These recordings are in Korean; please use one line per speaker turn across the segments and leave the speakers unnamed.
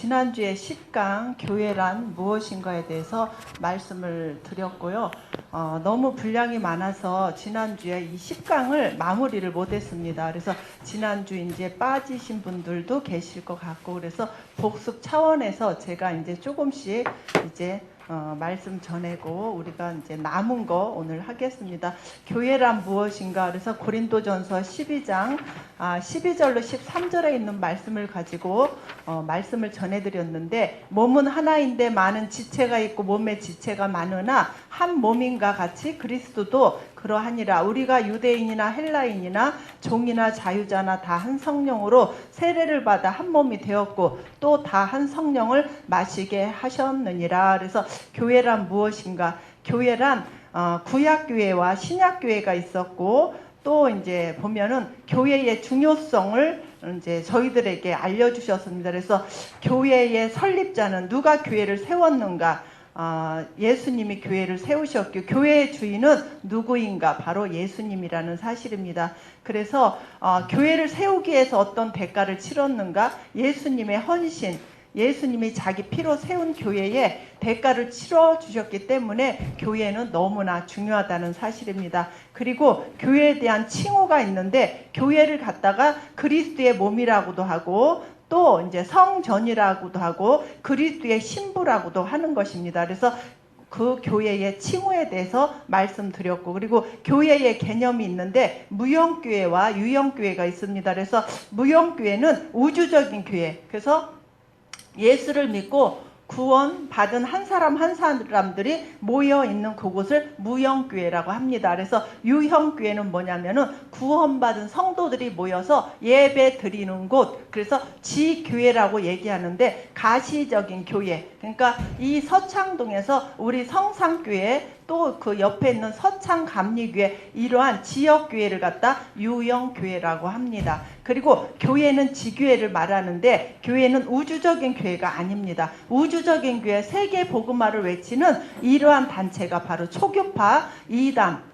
지난주에 10강 교회란 무엇인가에 대해서 말씀을 드렸고요. 너무 분량이 많아서 지난주에 이 10강을 마무리를 못했습니다. 그래서 지난주 이제 빠지신 분들도 계실 것 같고, 그래서 복습 차원에서 제가 이제 조금씩 이제 말씀 전하고 우리가 이제 남은 거 오늘 하겠습니다. 교회란 무엇인가? 그래서 고린도전서 12장 12절로 13절에 있는 말씀을 가지고 말씀을 전해드렸는데, 몸은 하나인데 많은 지체가 있고 몸에 지체가 많으나 한 몸인가 같이 그리스도도 그러하니라. 우리가 유대인이나 헬라인이나 종이나 자유자나 다 한 성령으로 세례를 받아 한 몸이 되었고 또 다 한 성령을 마시게 하셨느니라. 그래서 교회란 무엇인가? 교회란 구약교회와 신약교회가 있었고, 또 이제 보면은 교회의 중요성을 이제 저희들에게 알려주셨습니다. 그래서 교회의 설립자는 누가 교회를 세웠는가? 예수님이 교회를 세우셨고, 교회의 주인은 누구인가? 바로 예수님이라는 사실입니다. 그래서 교회를 세우기 위해서 어떤 대가를 치렀는가? 예수님의 헌신, 예수님이 자기 피로 세운 교회에 대가를 치러주셨기 때문에 교회는 너무나 중요하다는 사실입니다. 그리고 교회에 대한 칭호가 있는데, 교회를 갖다가 그리스도의 몸이라고도 하고 또 이제 성전이라고도 하고 그리스도의 신부라고도 하는 것입니다. 그래서 그 교회의 칭호에 대해서 말씀드렸고, 그리고 교회의 개념이 있는데 무형교회와 유형교회가 있습니다. 그래서 무형교회는 우주적인 교회, 그래서 예수를 믿고 구원 받은 한 사람 한 사람들이 모여 있는 그곳을 무형교회라고 합니다. 그래서 유형교회는 뭐냐면은 구원받은 성도들이 모여서 예배 드리는 곳, 그래서 지교회라고 얘기하는데 가시적인 교회. 그러니까 이 서창동에서 우리 성상교회, 또 그 옆에 있는 서창감리교회, 이러한 지역교회를 갖다 유형교회라고 합니다. 그리고 교회는 지교회를 말하는데 교회는 우주적인 교회가 아닙니다. 우주적인 교회, 세계 복음화를 외치는 이러한 단체가 바로 초교파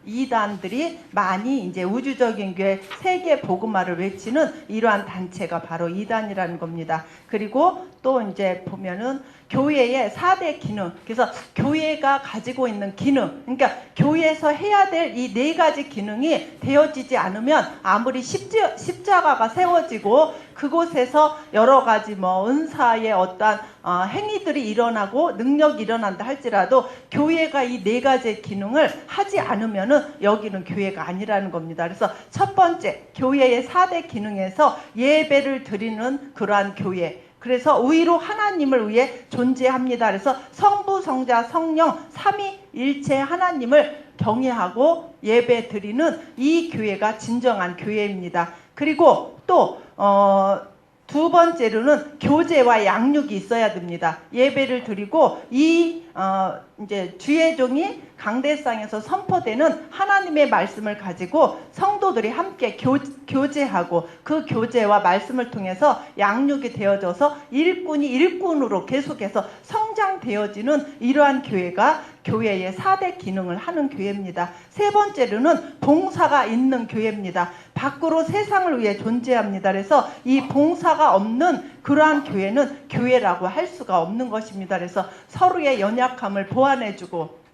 이단들이 많이 이제 우주적인 교회, 세계 복음화를 외치는 이러한 단체가 바로 이단이라는 겁니다. 그리고 또 이제 보면은 교회의 4대 기능, 그래서 교회가 가지고 있는 기능, 그러니까 교회에서 해야 될 이 4가지 기능이 되어지지 않으면 아무리 십자가가 세워지고 그곳에서 여러 가지 은사의 어떤 행위들이 일어나고 능력이 일어난다 할지라도 교회가 이 4가지 기능을 하지 않으면은 여기는 교회가 아니라는 겁니다. 그래서 첫 번째, 교회의 4대 기능에서 예배를 드리는 그러한 교회, 그래서 의로 하나님을 위해 존재합니다. 그래서 성부, 성자, 성령 삼위일체 하나님을 경외하고 예배 드리는 이 교회가 진정한 교회입니다. 그리고 또 두 번째로는 교제와 양육이 있어야 됩니다. 예배를 드리고 이제 주의 종이 강대상에서 선포되는 하나님의 말씀을 가지고 성도들이 함께 교제하고 그 교제와 말씀을 통해서 양육이 되어져서 일꾼으로 계속해서 성장되어지는 이러한 교회가 교회의 4대 기능을 하는 교회입니다. 세 번째로는 봉사가 있는 교회입니다. 밖으로 세상을 위해 존재합니다. 그래서 이 봉사가 없는 그러한 교회는 교회라고 할 수가 없는 것입니다. 그래서 서로의 연약함을 보완해주고,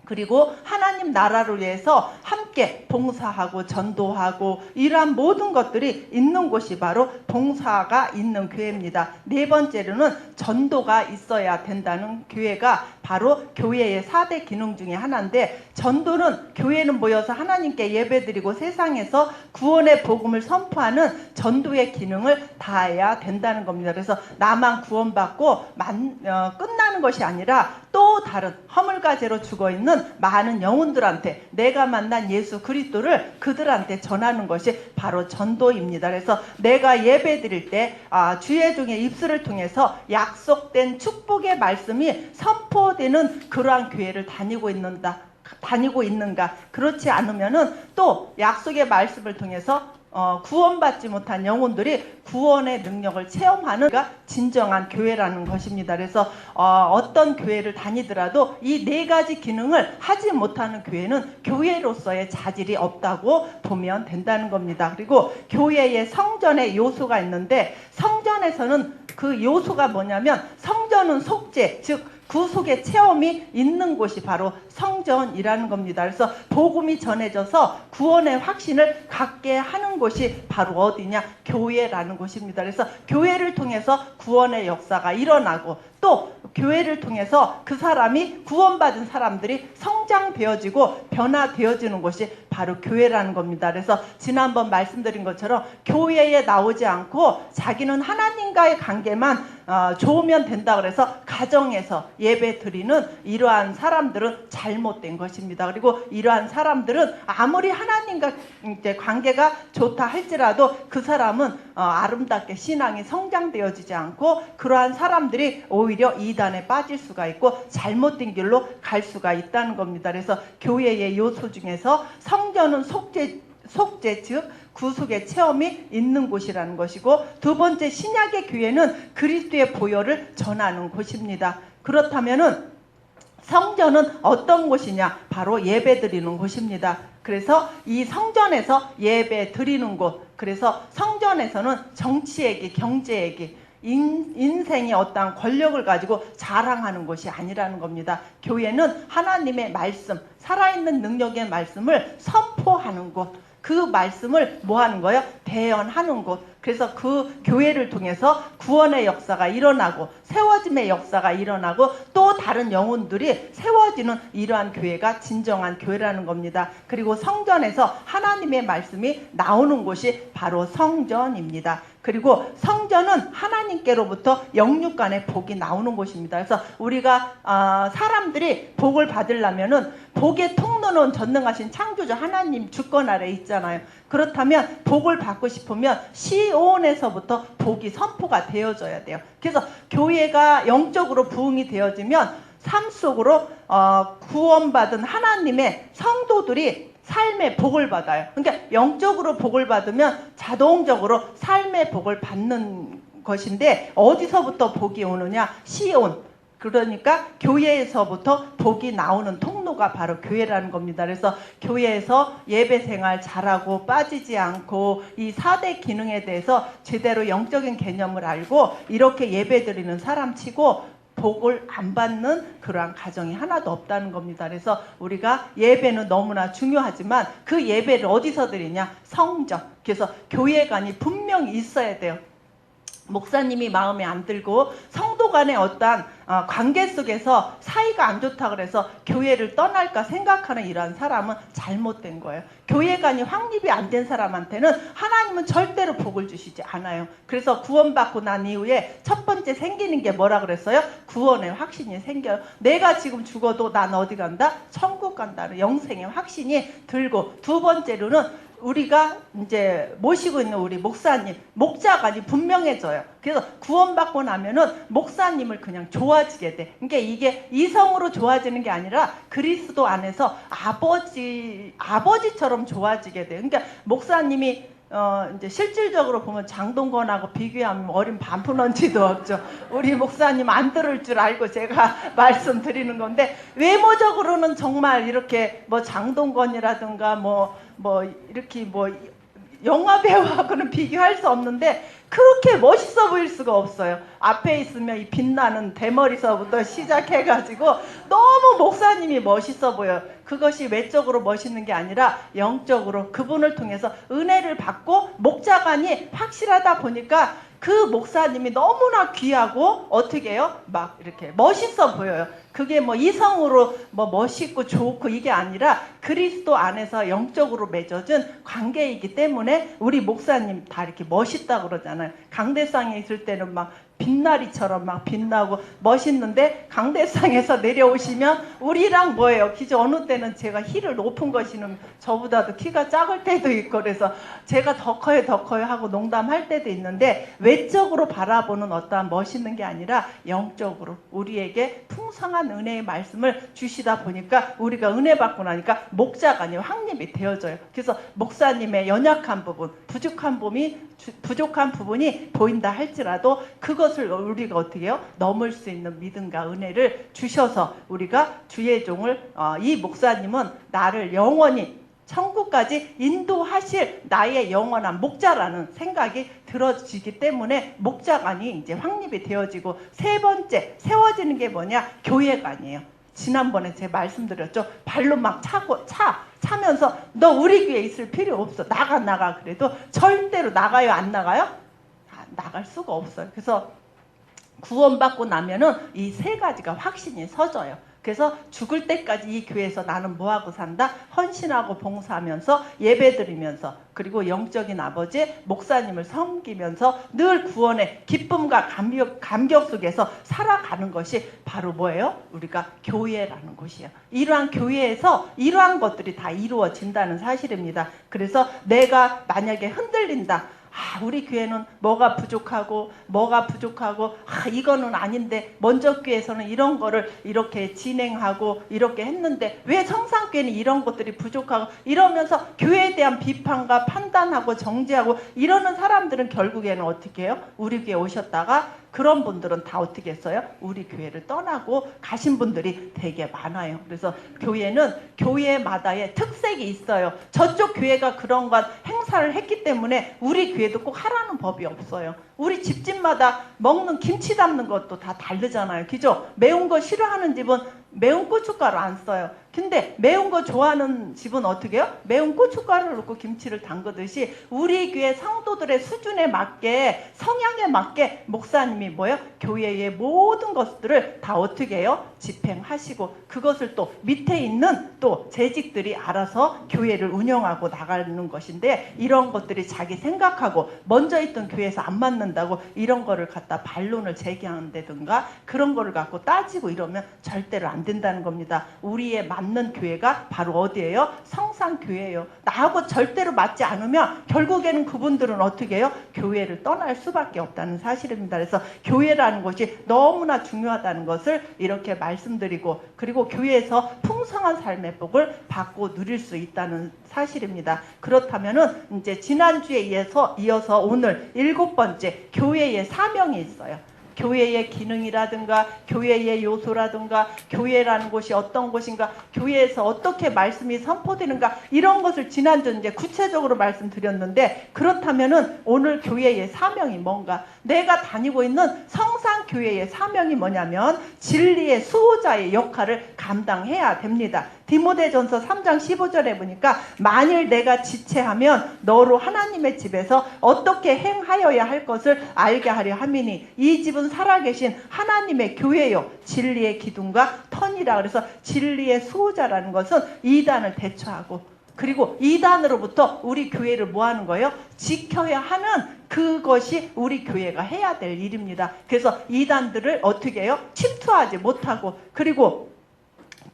그리고 하나님 나라를 위해서 함께 봉사하고 전도하고 이러한 모든 것들이 있는 곳이 바로 봉사가 있는 교회입니다. 네 번째로는 전도가 있어야 된다는 교회가 바로 교회의 4대 기능 중에 하나인데, 전도는 교회는 모여서 하나님께 예배드리고 세상에서 구원의 복음을 선포하는 전도의 기능을 다해야 된다는 겁니다. 그래서 나만 구원받고 끝나는 것이 아니라 또 다른 허물과제로 죽어있는 많은 영혼들한테 내가 만난 예수 그리스도를 그들한테 전하는 것이 바로 전도입니다. 그래서 내가 예배 드릴 때 주의 종의 입술을 통해서 약속된 축복의 말씀이 선포되는 그러한 교회를 다니고 있는가? 그렇지 않으면은 또 약속의 말씀을 통해서 구원받지 못한 영혼들이 구원의 능력을 체험하는 게 진정한 교회라는 것입니다. 그래서 어떤 교회를 다니더라도 이 네 가지 기능을 하지 못하는 교회는 교회로서의 자질이 없다고 보면 된다는 겁니다. 그리고 교회에 성전의 요소가 있는데, 성전에서는 그 요소가 뭐냐면, 성전은 속죄, 즉 구속의 체험이 있는 곳이 바로 성전이라는 겁니다. 그래서 복음이 전해져서 구원의 확신을 갖게 하는 곳이 바로 어디냐? 교회라는 곳입니다. 그래서 교회를 통해서 구원의 역사가 일어나고, 또 교회를 통해서 그 사람이, 구원받은 사람들이 성장되어지고 변화되어지는 곳이 바로 교회라는 겁니다. 그래서 지난번 말씀드린 것처럼 교회에 나오지 않고 자기는 하나님과의 관계만 좋으면 된다 그래서 가정에서 예배 드리는 이러한 사람들은 잘못된 것입니다. 그리고 이러한 사람들은 아무리 하나님과 이제 관계가 좋다 할지라도 그 사람은 아름답게 신앙이 성장되어지지 않고, 그러한 사람들이 오히려 이단에 빠질 수가 있고 잘못된 길로 갈 수가 있다는 겁니다. 그래서 교회의 요소 중에서 성전은 속죄 즉 구속의 체험이 있는 곳이라는 것이고, 두 번째, 신약의 교회는 그리스도의 보혈을 전하는 곳입니다. 그렇다면은 성전은 어떤 곳이냐? 바로 예배 드리는 곳입니다. 그래서 이 성전에서 예배 드리는 곳, 그래서 성전에서는 정치 얘기, 경제 얘기, 인생의 어떠한 권력을 가지고 자랑하는 것이 아니라는 겁니다. 교회는 하나님의 말씀, 살아있는 능력의 말씀을 선포하는 곳, 그 말씀을 뭐 하는 거예요? 대언하는 곳. 그래서 그 교회를 통해서 구원의 역사가 일어나고 세워짐의 역사가 일어나고 또 다른 영혼들이 세워지는 이러한 교회가 진정한 교회라는 겁니다. 그리고 성전에서 하나님의 말씀이 나오는 곳이 바로 성전입니다. 그리고 성전은 하나님께로부터 영육간의 복이 나오는 곳입니다. 그래서 우리가 사람들이 복을 받으려면은 복의 통로는 전능하신 창조주 하나님 주권 아래 있잖아요. 그렇다면 복을 받고 싶으면 시온에서부터 복이 선포가 되어져야 돼요. 그래서 교회가 영적으로 부흥이 되어지면 삶 속으로 구원받은 하나님의 성도들이 삶의 복을 받아요. 그러니까 영적으로 복을 받으면 자동적으로 삶의 복을 받는 것인데, 어디서부터 복이 오느냐? 시온. 그러니까 교회에서부터 복이 나오는 통로가 바로 교회라는 겁니다. 그래서 교회에서 예배생활 잘하고 빠지지 않고 이 4대 기능에 대해서 제대로 영적인 개념을 알고 이렇게 예배드리는 사람 치고 복을 안 받는 그러한 가정이 하나도 없다는 겁니다. 그래서 우리가 예배는 너무나 중요하지만 그 예배를 어디서 드리냐? 성전. 그래서 교회관이 분명히 있어야 돼요. 목사님이 마음에 안 들고 성도 간의 어떠한 관계 속에서 사이가 안 좋다 그래서 교회를 떠날까 생각하는 이러한 사람은 잘못된 거예요. 교회관이 확립이 안 된 사람한테는 하나님은 절대로 복을 주시지 않아요. 그래서 구원받고 난 이후에 첫 번째 생기는 게 뭐라 그랬어요? 구원의 확신이 생겨요. 내가 지금 죽어도 난 어디 간다? 천국 간다는 영생의 확신이 들고, 두 번째로는 우리가 이제 모시고 있는 우리 목사님, 목자관이 분명해져요. 그래서 구원받고 나면은 목사님을 그냥 좋아지게 돼. 그러니까 이게 이성으로 좋아지는 게 아니라 그리스도 안에서 아버지처럼 좋아지게 돼. 그러니까 목사님이 이제 실질적으로 보면 장동건하고 비교하면 어린 반푼언지도 없죠. 우리 목사님 안 들을 줄 알고 제가 말씀드리는 건데, 외모적으로는 정말 이렇게 뭐 장동건이라든가 뭐 이렇게 뭐 영화 배우하고는 비교할 수 없는데 그렇게 멋있어 보일 수가 없어요. 앞에 있으면 이 빛나는 대머리서부터 시작해가지고 너무 목사님이 멋있어 보여요. 그것이 외적으로 멋있는 게 아니라 영적으로 그분을 통해서 은혜를 받고 목자관이 확실하다 보니까 그 목사님이 너무나 귀하고 어떻게 해요? 막 이렇게 멋있어 보여요. 그게 뭐 이성으로 뭐 멋있고 좋고 이게 아니라 그리스도 안에서 영적으로 맺어진 관계이기 때문에 우리 목사님 다 이렇게 멋있다고 그러잖아요. 강대상에 있을 때는 막 빛나리처럼 막 빛나고 멋있는데 강대상에서 내려오시면 우리랑 뭐예요? 기저 어느 때는 제가 힐을 높은 거 신으면 저보다도 키가 작을 때도 있고 그래서 제가 더 커요 하고 농담할 때도 있는데 외적으로 바라보는 어떠한 멋있는 게 아니라 영적으로 우리에게 풍성한 은혜의 말씀을 주시다 보니까 우리가 은혜 받고 나니까 목자가 아니라 확립이 되어져요. 그래서 목사님의 연약한 부분, 부족한 부분이 보인다 할지라도 그것을 우리가 어떻게 해요? 넘을 수 있는 믿음과 은혜를 주셔서 우리가 주의 종을 이 목사님은 나를 영원히 천국까지 인도하실 나의 영원한 목자라는 생각이 들어지기 때문에 목자관이 이제 확립이 되어지고 세 번째 세워지는 게 뭐냐? 교회관이에요. 지난번에 제가 말씀드렸죠. 발로 막 차면서 너 우리 교회에 있을 필요 없어. 나가. 그래도 절대로 나가요? 안 나가요? 나갈 수가 없어요. 그래서 구원받고 나면은 이 세 가지가 확신이 서져요. 그래서 죽을 때까지 이 교회에서 나는 뭐하고 산다? 헌신하고 봉사하면서 예배드리면서 그리고 영적인 아버지 목사님을 섬기면서 늘 구원의 기쁨과 감격 속에서 살아가는 것이 바로 뭐예요? 우리가 교회라는 곳이에요. 이러한 교회에서 이러한 것들이 다 이루어진다는 사실입니다. 그래서 내가 만약에 흔들린다. 우리 교회는 뭐가 부족하고 이거는 아닌데 먼저 교회에서는 이런 거를 이렇게 진행하고 이렇게 했는데 왜 성산교회는 이런 것들이 부족하고 이러면서 교회에 대한 비판과 판단하고 정죄하고 이러는 사람들은 결국에는 어떻게 해요? 우리 교회 오셨다가 그런 분들은 다 어떻게 했어요? 우리 교회를 떠나고 가신 분들이 되게 많아요. 그래서 교회는 교회마다의 특색이 있어요. 저쪽 교회가 그런 것 행사를 했기 때문에 우리 교회도 꼭 하라는 법이 없어요. 우리 집집마다 먹는 김치 담는 것도 다 다르잖아요. 그죠? 매운 거 싫어하는 집은 매운 고춧가루 안 써요. 근데 매운 거 좋아하는 집은 어떻게 해요? 매운 고춧가루를 넣고 김치를 담그듯이 우리 교회 성도들의 수준에 맞게 성향에 맞게 목사님이 뭐예요? 교회의 모든 것들을 다 어떻게 해요? 집행하시고 그것을 또 밑에 있는 또 재직들이 알아서 교회를 운영하고 나가는 것인데 이런 것들이 자기 생각하고 먼저 있던 교회에서 안 맞는다고 이런 거를 갖다 반론을 제기한다든가 그런 거를 갖고 따지고 이러면 절대로 안 된다는 겁니다. 우리의 맞는 교회가 바로 어디예요? 성산교회예요. 나하고 절대로 맞지 않으면 결국에는 그분들은 어떻게 해요? 교회를 떠날 수밖에 없다는 사실입니다. 그래서 교회라는 것이 너무나 중요하다는 것을 이렇게 말씀드리고 그리고 교회에서 풍성한 삶의 복을 받고 누릴 수 있다는 사실입니다. 그렇다면은 이제 지난주에 이어서 오늘 7번째 교회의 사명이 있어요. 교회의 기능이라든가 교회의 요소라든가 교회라는 곳이 어떤 곳인가 교회에서 어떻게 말씀이 선포되는가 이런 것을 지난주 이제 구체적으로 말씀드렸는데 그렇다면은 오늘 교회의 사명이 뭔가 내가 다니고 있는 성산교회의 사명이 뭐냐면 진리의 수호자의 역할을 감당해야 됩니다. 디모데전서 3장 15절에 보니까 만일 내가 지체하면 너로 하나님의 집에서 어떻게 행하여야 할 것을 알게 하려 함이니 이 집은 살아계신 하나님의 교회요 진리의 기둥과 터니라. 그래서 진리의 수호자라는 것은 이단을 대처하고 그리고 이단으로부터 우리 교회를 뭐 하는 거예요? 지켜야 하는 그것이 우리 교회가 해야 될 일입니다. 그래서 이단들을 어떻게 해요? 침투하지 못하고 그리고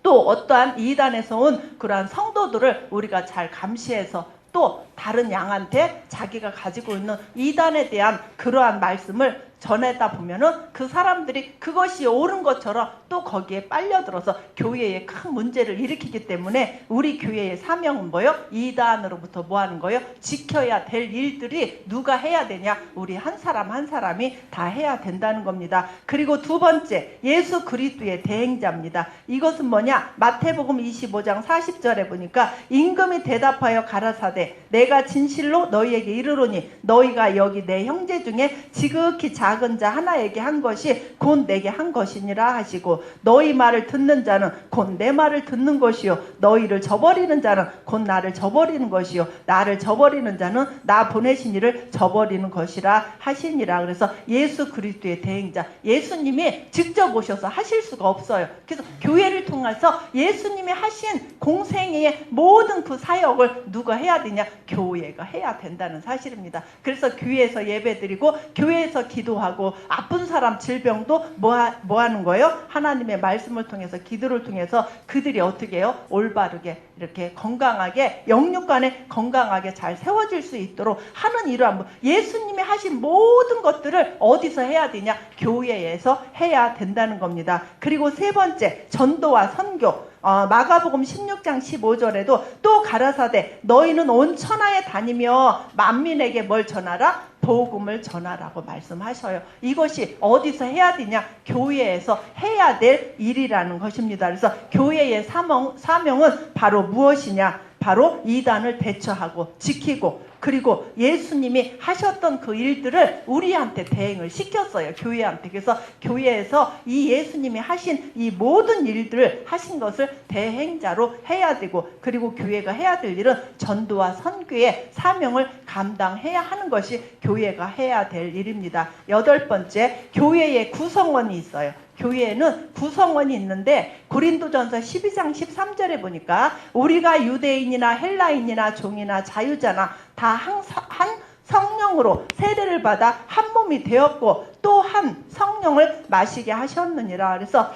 또 어떠한 이단에서 온 그러한 성도들을 우리가 잘 감시해서 또 다른 양한테 자기가 가지고 있는 이단에 대한 그러한 말씀을 전하다 보면은 그 사람들이 그것이 옳은 것처럼 또 거기에 빨려들어서 교회에 큰 문제를 일으키기 때문에 우리 교회의 사명은 뭐예요? 이단으로부터 뭐 하는 거예요? 지켜야 될 일들이 누가 해야 되냐? 우리 한 사람 한 사람이 다 해야 된다는 겁니다. 그리고 두 번째, 예수 그리스도의 대행자입니다. 이것은 뭐냐? 마태복음 25장 40절에 보니까 임금이 대답하여 가라사대 내가 진실로 너희에게 이르노니 너희가 여기 내 형제 중에 지극히 작은 자 하나에게 한 것이 곧 내게 한 것이니라 하시고 너희 말을 듣는 자는 곧 내 말을 듣는 것이요 너희를 저버리는 자는 곧 나를 저버리는 것이요 나를 저버리는 자는 나 보내신 이를 저버리는 것이라 하시니라. 그래서 예수 그리스도의 대행자 예수님이 직접 오셔서 하실 수가 없어요. 그래서 교회를 통해서 예수님이 하신 공생애의 모든 그 사역을 누가 해야 되냐? 교회가 해야 된다는 사실입니다. 그래서 교회에서 예배드리고 교회에서 기도하고 기도하고 아픈 사람 질병도 뭐 하는 거예요? 하나님의 말씀을 통해서 기도를 통해서 그들이 어떻게 해요? 올바르게 이렇게 건강하게 영육간에 건강하게 잘 세워질 수 있도록 하는 이러한 예수님이 하신 모든 것들을 어디서 해야 되냐? 교회에서 해야 된다는 겁니다. 그리고 세 번째, 전도와 선교. 마가복음 16장 15절에도 또 가라사대 너희는 온 천하에 다니며 만민에게 뭘 전하라? 복음을 전하라고 말씀하셔요. 이것이 어디서 해야 되냐? 교회에서 해야 될 일이라는 것입니다. 그래서 교회의 사명은 바로 무엇이냐? 바로 이단을 대처하고 지키고 그리고 예수님이 하셨던 그 일들을 우리한테 대행을 시켰어요. 교회한테. 그래서 교회에서 이 예수님이 하신 이 모든 일들을 하신 것을 대행자로 해야 되고 그리고 교회가 해야 될 일은 전도와 선교의 사명을 감당해야 하는 것이 교회가 해야 될 일입니다. 8번째, 교회의 구성원이 있어요. 교회에는 구성원이 있는데 고린도전서 12장 13절에 보니까 우리가 유대인이나 헬라인이나 종이나 자유자나 다 한 성령으로 세례를 받아 한 몸이 되었고 또 한 성령을 마시게 하셨느니라. 그래서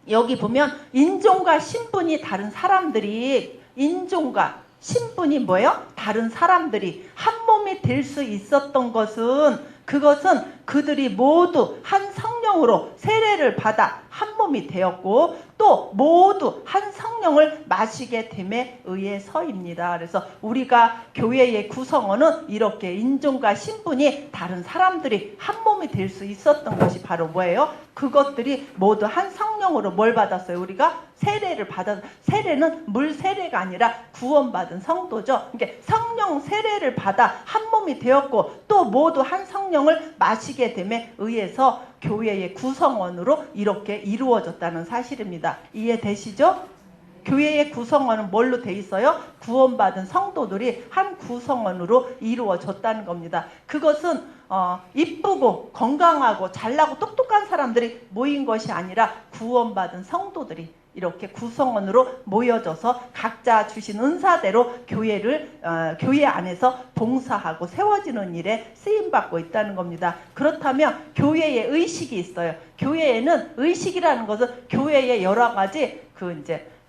여기 보면 인종과 신분이 다른 사람들이 인종과 신분이 뭐예요? 다른 사람들이 한 몸이 될 수 있었던 것은 그것은 그들이 모두 한 성령으로 세례를 받아 한 몸이 되었고 또 모두 한 성령을 마시게 됨에 의해서입니다. 그래서 우리가 교회의 구성원은 이렇게 인종과 신분이 다른 사람들이 한 몸이 될 수 있었던 것이 바로 뭐예요? 그것들이 모두 한 성령으로 뭘 받았어요? 우리가 세례를 받아. 세례는 물 세례가 아니라 구원받은 성도죠. 그러니까 성령 세례를 받아 한 몸이 되었고 또 모두 한 성령을 마시게 됨에 의해서 교회의 구성원으로 이렇게 이루어졌다는 사실입니다. 이해되시죠? 교회의 구성원은 뭘로 돼 있어요? 구원받은 성도들이 한 구성원으로 이루어졌다는 겁니다. 그것은 이쁘고 건강하고 잘나고 똑똑한 사람들이 모인 것이 아니라 구원받은 성도들이 이렇게 구성원으로 모여져서 각자 주신 은사대로 교회 안에서 봉사하고 세워지는 일에 쓰임받고 있다는 겁니다. 그렇다면 교회에 의식이 있어요. 교회에는 의식이라는 것은 교회의 여러 가지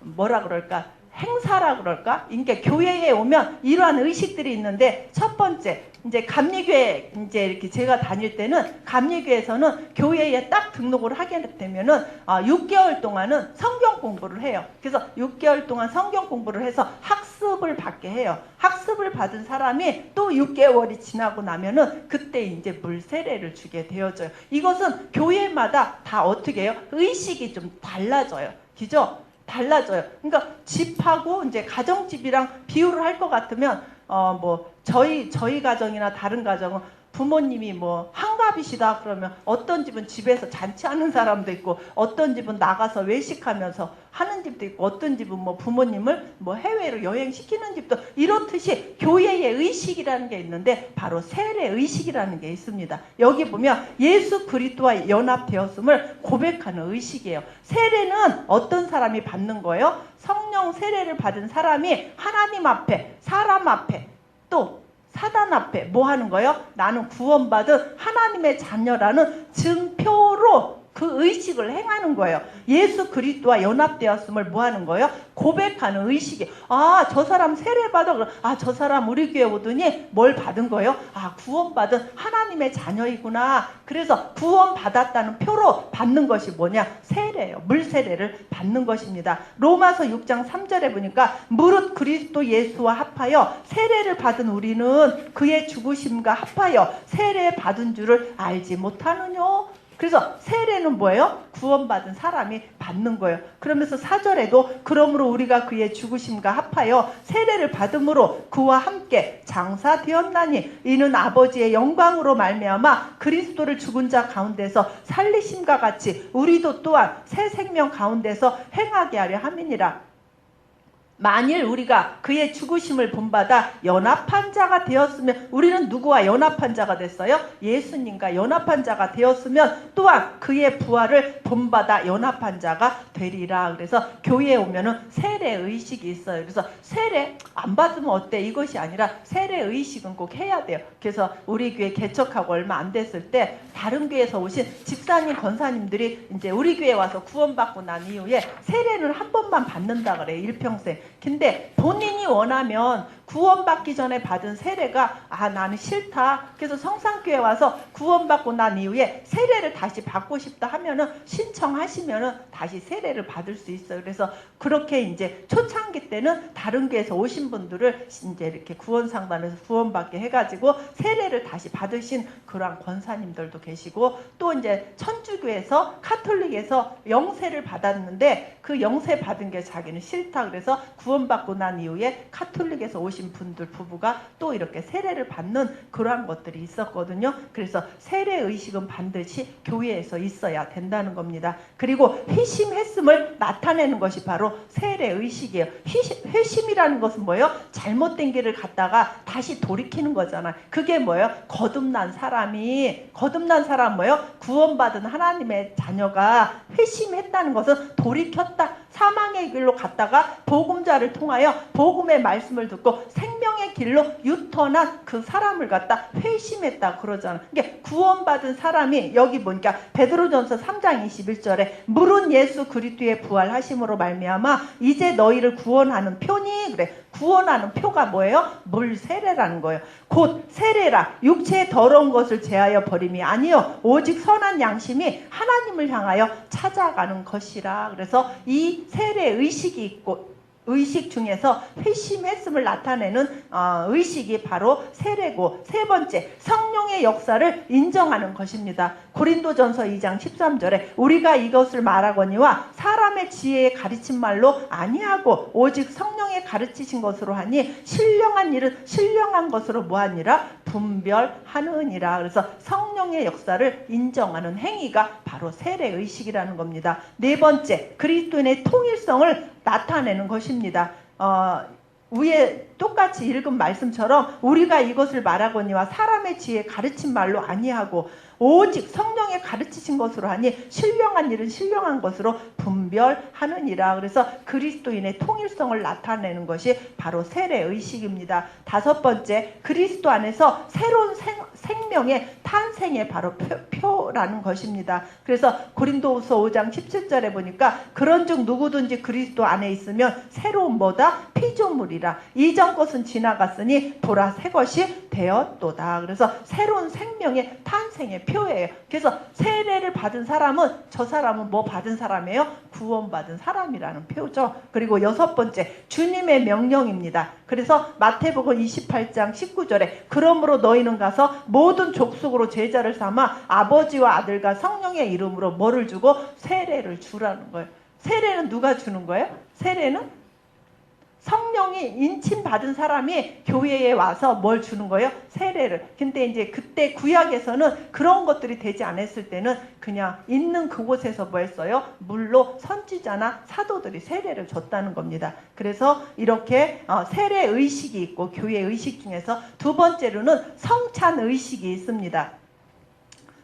뭐라 그럴까? 행사라 그럴까? 그러니까 교회에 오면 이러한 의식들이 있는데 첫 번째, 이제 감리교회 이렇게 제가 다닐 때는 감리교회에서는 교회에 딱 등록을 하게 되면은 6개월 동안은 성경 공부를 해요. 그래서 6개월 동안 성경 공부를 해서 학습을 받게 해요. 학습을 받은 사람이 또 6개월이 지나고 나면은 그때 이제 물 세례를 주게 되어져요. 이것은 교회마다 다 어떻게 해요? 의식이 좀 달라져요. 그죠? 달라져요. 그러니까 집하고 이제 가정집이랑 비유를 할 것 같으면 저희 가정이나 다른 가정은 부모님이 한갑이시다 그러면 어떤 집은 집에서 잔치하는 사람도 있고 어떤 집은 나가서 외식하면서 하는 집도 있고 어떤 집은 부모님을 해외로 여행시키는 집도 이렇듯이 교회의 의식이라는 게 있는데 바로 세례 의식이라는 게 있습니다. 여기 보면 예수 그리스도와 연합되었음을 고백하는 의식이에요. 세례는 어떤 사람이 받는 거예요? 성령 세례를 받은 사람이 하나님 앞에 사람 앞에 또 사단 앞에 뭐 하는 거예요? 나는 구원받은 하나님의 자녀라는 증표로 그 의식을 행하는 거예요. 예수 그리스도와 연합되었음을 뭐 하는 거예요? 고백하는 의식이. 저 사람 세례받아. 저 사람 우리 교회 오더니 뭘 받은 거예요? 구원받은 하나님의 자녀이구나. 그래서 구원받았다는 표로 받는 것이 뭐냐? 세례예요. 물세례를 받는 것입니다. 로마서 6장 3절에 보니까 무릇 그리스도 예수와 합하여 세례를 받은 우리는 그의 죽으심과 합하여 세례 받은 줄을 알지 못하느냐? 그래서 세례는 뭐예요? 구원받은 사람이 받는 거예요. 그러면서 4절에도 그러므로 우리가 그의 죽으심과 합하여 세례를 받음으로 그와 함께 장사되었나니 이는 아버지의 영광으로 말미암아 그리스도를 죽은 자 가운데서 살리심과 같이 우리도 또한 새 생명 가운데서 행하게 하려 함이니라. 만일 우리가 그의 죽으심을 본받아 연합한 자가 되었으면, 우리는 누구와 연합한 자가 됐어요? 예수님과 연합한 자가 되었으면 또한 그의 부활을 본받아 연합한 자가 되리라. 그래서 교회에 오면은 세례 의식이 있어요. 그래서 세례 안 받으면 어때? 이것이 아니라 세례 의식은 꼭 해야 돼요. 그래서 우리 교회 개척하고 얼마 안 됐을 때 다른 교회에서 오신 집사님, 권사님들이 이제 우리 교회에 와서 구원받고 난 이후에 세례는 한 번만 받는다 그래요. 일평생. 근데 본인이 원하면 구원받기 전에 받은 세례가 나는 싫다. 그래서 성산교회 와서 구원받고 난 이후에 세례를 다시 받고 싶다 하면은 신청하시면은 다시 세례를 받을 수 있어요. 그래서 그렇게 이제 초창기 때는 다른 교회에서 오신 분들을 이제 이렇게 구원상담에서 구원받게 해가지고 세례를 다시 받으신 그러한 권사님들도 계시고, 또 이제 천주교에서 카톨릭에서 영세를 받았는데 그 영세 받은 게 자기는 싫다. 그래서 구원받고 난 이후에 카톨릭에서 오신 분들 부부가 또 이렇게 세례를 받는 그러한 것들이 있었거든요. 그래서 세례 의식은 반드시 교회에서 있어야 된다는 겁니다. 그리고 회심했음을 나타내는 것이 바로 세례 의식이에요. 회심이라는 것은 뭐예요? 잘못된 길을 갔다가 다시 돌이키는 거잖아요. 그게 뭐예요? 거듭난 사람 뭐예요? 구원받은 하나님의 자녀가 회심했다는 것은 돌이켰다. 사망의 길로 갔다가 복음자를 통하여 복음의 말씀을 듣고 생명의 길로 유턴한 그 사람을 갖다 회심했다 그러잖아. 그러니까 구원받은 사람이, 여기 보니까 베드로전서 3장 21절에 물은 예수 그리스도의 부활하심으로 말미암아 이제 너희를 구원하는 표니, 그래. 구원하는 표가 뭐예요? 물 세례라는 거예요. 곧 세례라 육체의 더러운 것을 제하여 버림이 아니요 오직 선한 양심이 하나님을 향하여 찾아가는 것이라. 그래서 이 세례 의식이 있고, 의식 중에서 회심했음을 나타내는 의식이 바로 세례고, 세 번째 성령의 역사를 인정하는 것입니다. 고린도전서 2장 13절에 우리가 이것을 말하거니와 사람의 지혜에 가르친 말로 아니하고 오직 성령의 가르치신 것으로 하니 신령한 일은 신령한 것으로 뭐하니라 분별하느니라. 그래서 성령의 역사를 인정하는 행위가 바로 세례 의식이라는 겁니다. 네 번째 그리스도인의 통일성을 나타내는 것입니다. 위에 똑같이 읽은 말씀처럼 우리가 이것을 말하거니와 사람의 지혜에 가르친 말로 아니하고 오직 성령의 가르치신 것으로 하니 신령한 일은 신령한 것으로 분별하느니라. 그래서 그리스도인의 통일성을 나타내는 것이 바로 세례 의식입니다. 다섯 번째 그리스도 안에서 새로운 생명의 탄생의 바로 표라는 것입니다. 그래서 고린도후서 5장 17절에 보니까 그런즉 누구든지 그리스도 안에 있으면 새로운 뭐다? 피조물이라. 이전 것은 지나갔으니 보라 새 것이 되었도다. 그래서 새로운 생명의 탄생의 표예요. 그래서 세례를 받은 사람은, 저 사람은 뭐 받은 사람이에요? 구원받은 사람이라는 표죠. 그리고 여섯 번째 주님의 명령입니다. 그래서 마태복음 28장 19절에 그러므로 너희는 가서 모든 족속으로 제자를 삼아 아버지와 아들과 성령의 이름으로 뭐를 주고 세례를 주라는 거예요. 세례는 누가 주는 거예요? 세례는 성령이 인침받은 사람이 교회에 와서 뭘 주는 거예요? 세례를. 근데 이제 그때 구약에서는 그런 것들이 되지 않았을 때는 그냥 있는 그곳에서 뭐 했어요? 물로 선지자나 사도들이 세례를 줬다는 겁니다. 그래서 이렇게 세례 의식이 있고 교회 의식 중에서 두 번째로는 성찬 의식이 있습니다.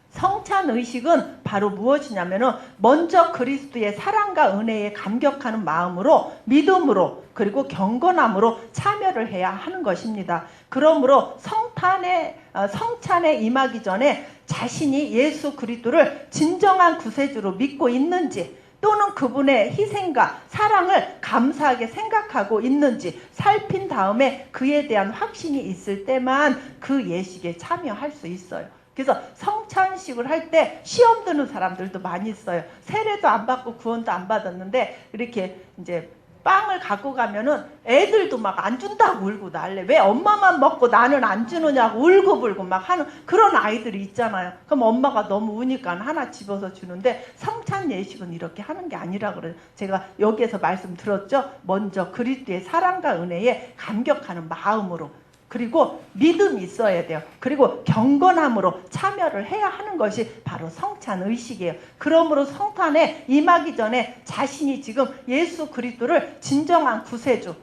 성찬 의식은 바로 무엇이냐면은 먼저 그리스도의 사랑과 은혜에 감격하는 마음으로, 믿음으로, 그리고 경건함으로 참여를 해야 하는 것입니다. 그러므로 성찬에 임하기 전에 자신이 예수 그리스도를 진정한 구세주로 믿고 있는지, 또는 그분의 희생과 사랑을 감사하게 생각하고 있는지 살핀 다음에 그에 대한 확신이 있을 때만 그 예식에 참여할 수 있어요. 그래서 성찬식을 할 때 시험 드는 사람들도 많이 있어요. 세례도 안 받고 구원도 안 받았는데 이렇게 이제 빵을 갖고 가면은 애들도 막 안 준다고 울고 난래. 왜 엄마만 먹고 나는 안 주느냐고 울고불고 막 하는 그런 아이들이 있잖아요. 그럼 엄마가 너무 우니까 하나 집어서 주는데 성찬 예식은 이렇게 하는 게 아니라 그래요. 제가 여기에서 말씀 들었죠. 먼저 그리스도의 사랑과 은혜에 감격하는 마음으로, 그리고 믿음이 있어야 돼요. 그리고 경건함으로 참여를 해야 하는 것이 바로 성찬 의식이에요. 그러므로 성탄에 임하기 전에 자신이 지금 예수 그리스도를 진정한 구세주,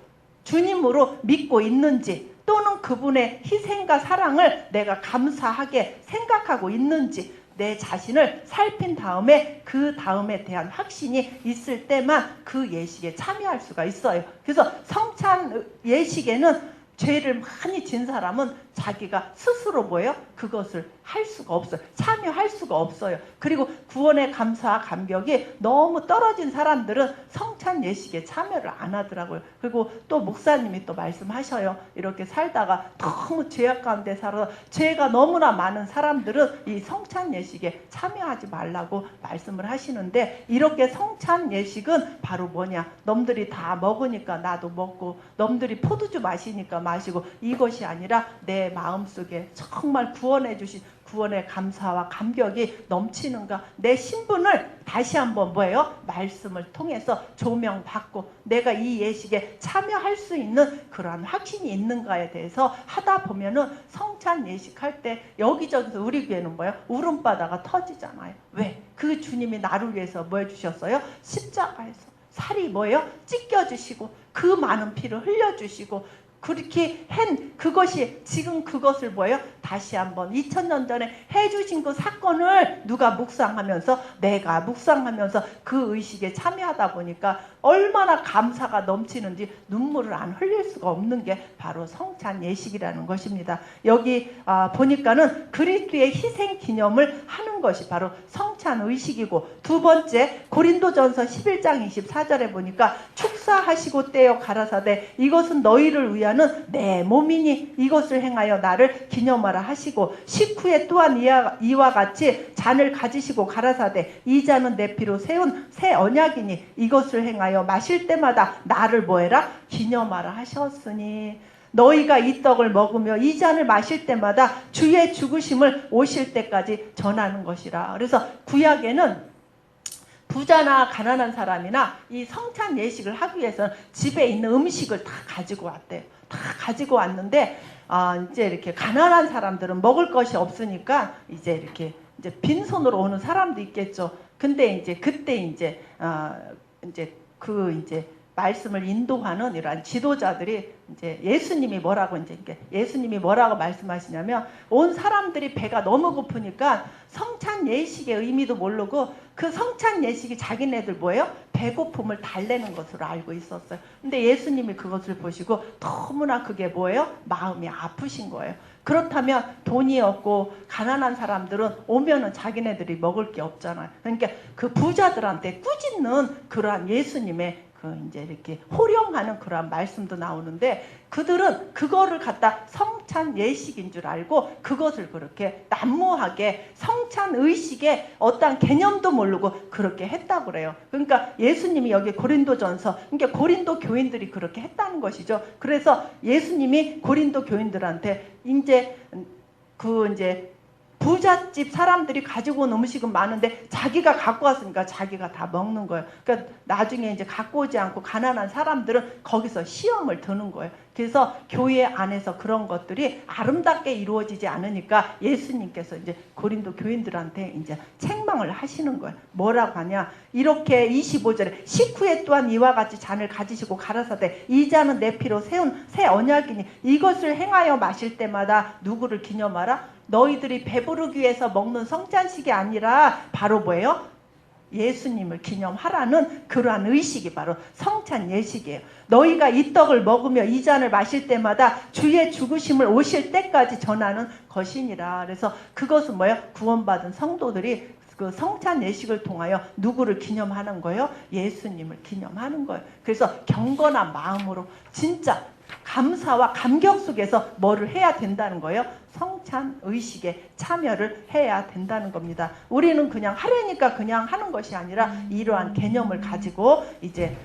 주님으로 믿고 있는지, 또는 그분의 희생과 사랑을 내가 감사하게 생각하고 있는지 내 자신을 살핀 다음에 그 다음에 대한 확신이 있을 때만 그 예식에 참여할 수가 있어요. 그래서 성찬 예식에는 죄를 많이 진 사람은 자기가 스스로 뭐예요? 그것을 할 수가 없어요. 참여할 수가 없어요. 그리고 구원의 감사와 감격이 너무 떨어진 사람들은 성찬 예식에 참여를 안 하더라고요. 그리고 또 목사님이 또 말씀하셔요. 이렇게 살다가 너무 죄악 가운데 살아서 죄가 너무나 많은 사람들은 이 성찬 예식에 참여하지 말라고 말씀을 하시는데, 이렇게 성찬 예식은 바로 뭐냐? 넘들이 다 먹으니까 나도 먹고, 넘들이 포도주 마시니까 마시고, 이것이 아니라 내 마음속에 정말 구원해 주신 구원의 감사와 감격이 넘치는가, 내 신분을 다시 한번 뭐예요? 말씀을 통해서 조명받고 내가 이 예식에 참여할 수 있는 그러한 확신이 있는가에 대해서 하다 보면은 성찬 예식할 때 여기저기서 우리 교회는 뭐예요? 울음바다가 터지잖아요. 왜? 그 주님이 나를 위해서 뭐 해주셨어요? 십자가에서 살이 뭐예요? 찢겨주시고 그 많은 피를 흘려주시고, 그렇게 한 그것이 지금 그것을 뭐예요? 다시 한번 2000년 전에 해주신 그 사건을 누가 묵상하면서, 내가 묵상하면서 그 의식에 참여하다 보니까 얼마나 감사가 넘치는지 눈물을 안 흘릴 수가 없는 게 바로 성찬 예식이라는 것입니다. 여기 보니까는 그리스도의 희생 기념을 하는 것이 바로 성찬 의식이고, 두 번째 고린도전서 11장 24절에 보니까 축사하시고 떼어 가라사대 이것은 너희를 위하는 내 몸이니 이것을 행하여 나를 기념하라 하시고, 식후에 또한 이와 같이 잔을 가지시고 가라사대 이 잔은 내 피로 세운 새 언약이니 이것을 행하여 마실 때마다 나를 뭐해라? 기념하라 하셨으니 너희가 이 떡을 먹으며 이 잔을 마실 때마다 주의 죽으심을 오실 때까지 전하는 것이라. 그래서 구약에는 부자나 가난한 사람이나 이 성찬 예식을 하기 위해서는 집에 있는 음식을 다 가지고 왔대요. 다 가지고 왔는데 이제 이렇게 가난한 사람들은 먹을 것이 없으니까 이제 이렇게 이제 빈손으로 오는 사람도 있겠죠. 근데 이제 그때 이제 말씀을 인도하는 이러한 지도자들이 이제 예수님이 뭐라고 말씀하시냐면, 온 사람들이 배가 너무 고프니까 성찬 예식의 의미도 모르고 그 성찬 예식이 자기네들 뭐예요? 배고픔을 달래는 것으로 알고 있었어요. 근데 예수님이 그것을 보시고 너무나 그게 뭐예요? 마음이 아프신 거예요. 그렇다면 돈이 없고 가난한 사람들은 오면은 자기네들이 먹을 게 없잖아요. 그러니까 그 부자들한테 꾸짖는 그러한 예수님의 이제 이렇게 호령하는 그러한 말씀도 나오는데, 그들은 그거를 갖다 성찬 예식인 줄 알고 그것을 그렇게 난무하게 성찬 의식의 어떠한 개념도 모르고 그렇게 했다고 그래요. 그러니까 예수님이 여기 고린도전서, 그러니까 고린도 교인들이 그렇게 했다는 것이죠. 그래서 예수님이 고린도 교인들한테 이제 부잣집 사람들이 가지고 온 음식은 많은데 자기가 갖고 왔으니까 자기가 다 먹는 거예요. 그러니까 나중에 이제 갖고 오지 않고 가난한 사람들은 거기서 시험을 드는 거예요. 그래서 교회 안에서 그런 것들이 아름답게 이루어지지 않으니까 예수님께서 이제 고린도 교인들한테 이제 책망을 하시는 거예요. 뭐라고 하냐? 이렇게 25절에 식후에 또한 이와 같이 잔을 가지시고 가라사대 이 잔은 내 피로 세운 새 언약이니 이것을 행하여 마실 때마다 누구를 기념하라? 너희들이 배부르기 위해서 먹는 성찬식이 아니라 바로 뭐예요? 예수님을 기념하라는 그러한 의식이 바로 성찬 예식이에요. 너희가 이 떡을 먹으며 이 잔을 마실 때마다 주의 죽으심을 오실 때까지 전하는 것이니라. 그래서 그것은 뭐예요? 구원받은 성도들이 그 성찬 예식을 통하여 누구를 기념하는 거예요? 예수님을 기념하는 거예요. 그래서 경건한 마음으로 진짜 감사와 감격 속에서 뭐를 해야 된다는 거예요? 성찬 의식에 참여를 해야 된다는 겁니다. 우리는 그냥 하려니까 그냥 하는 것이 아니라 이러한 개념을 가지고 이제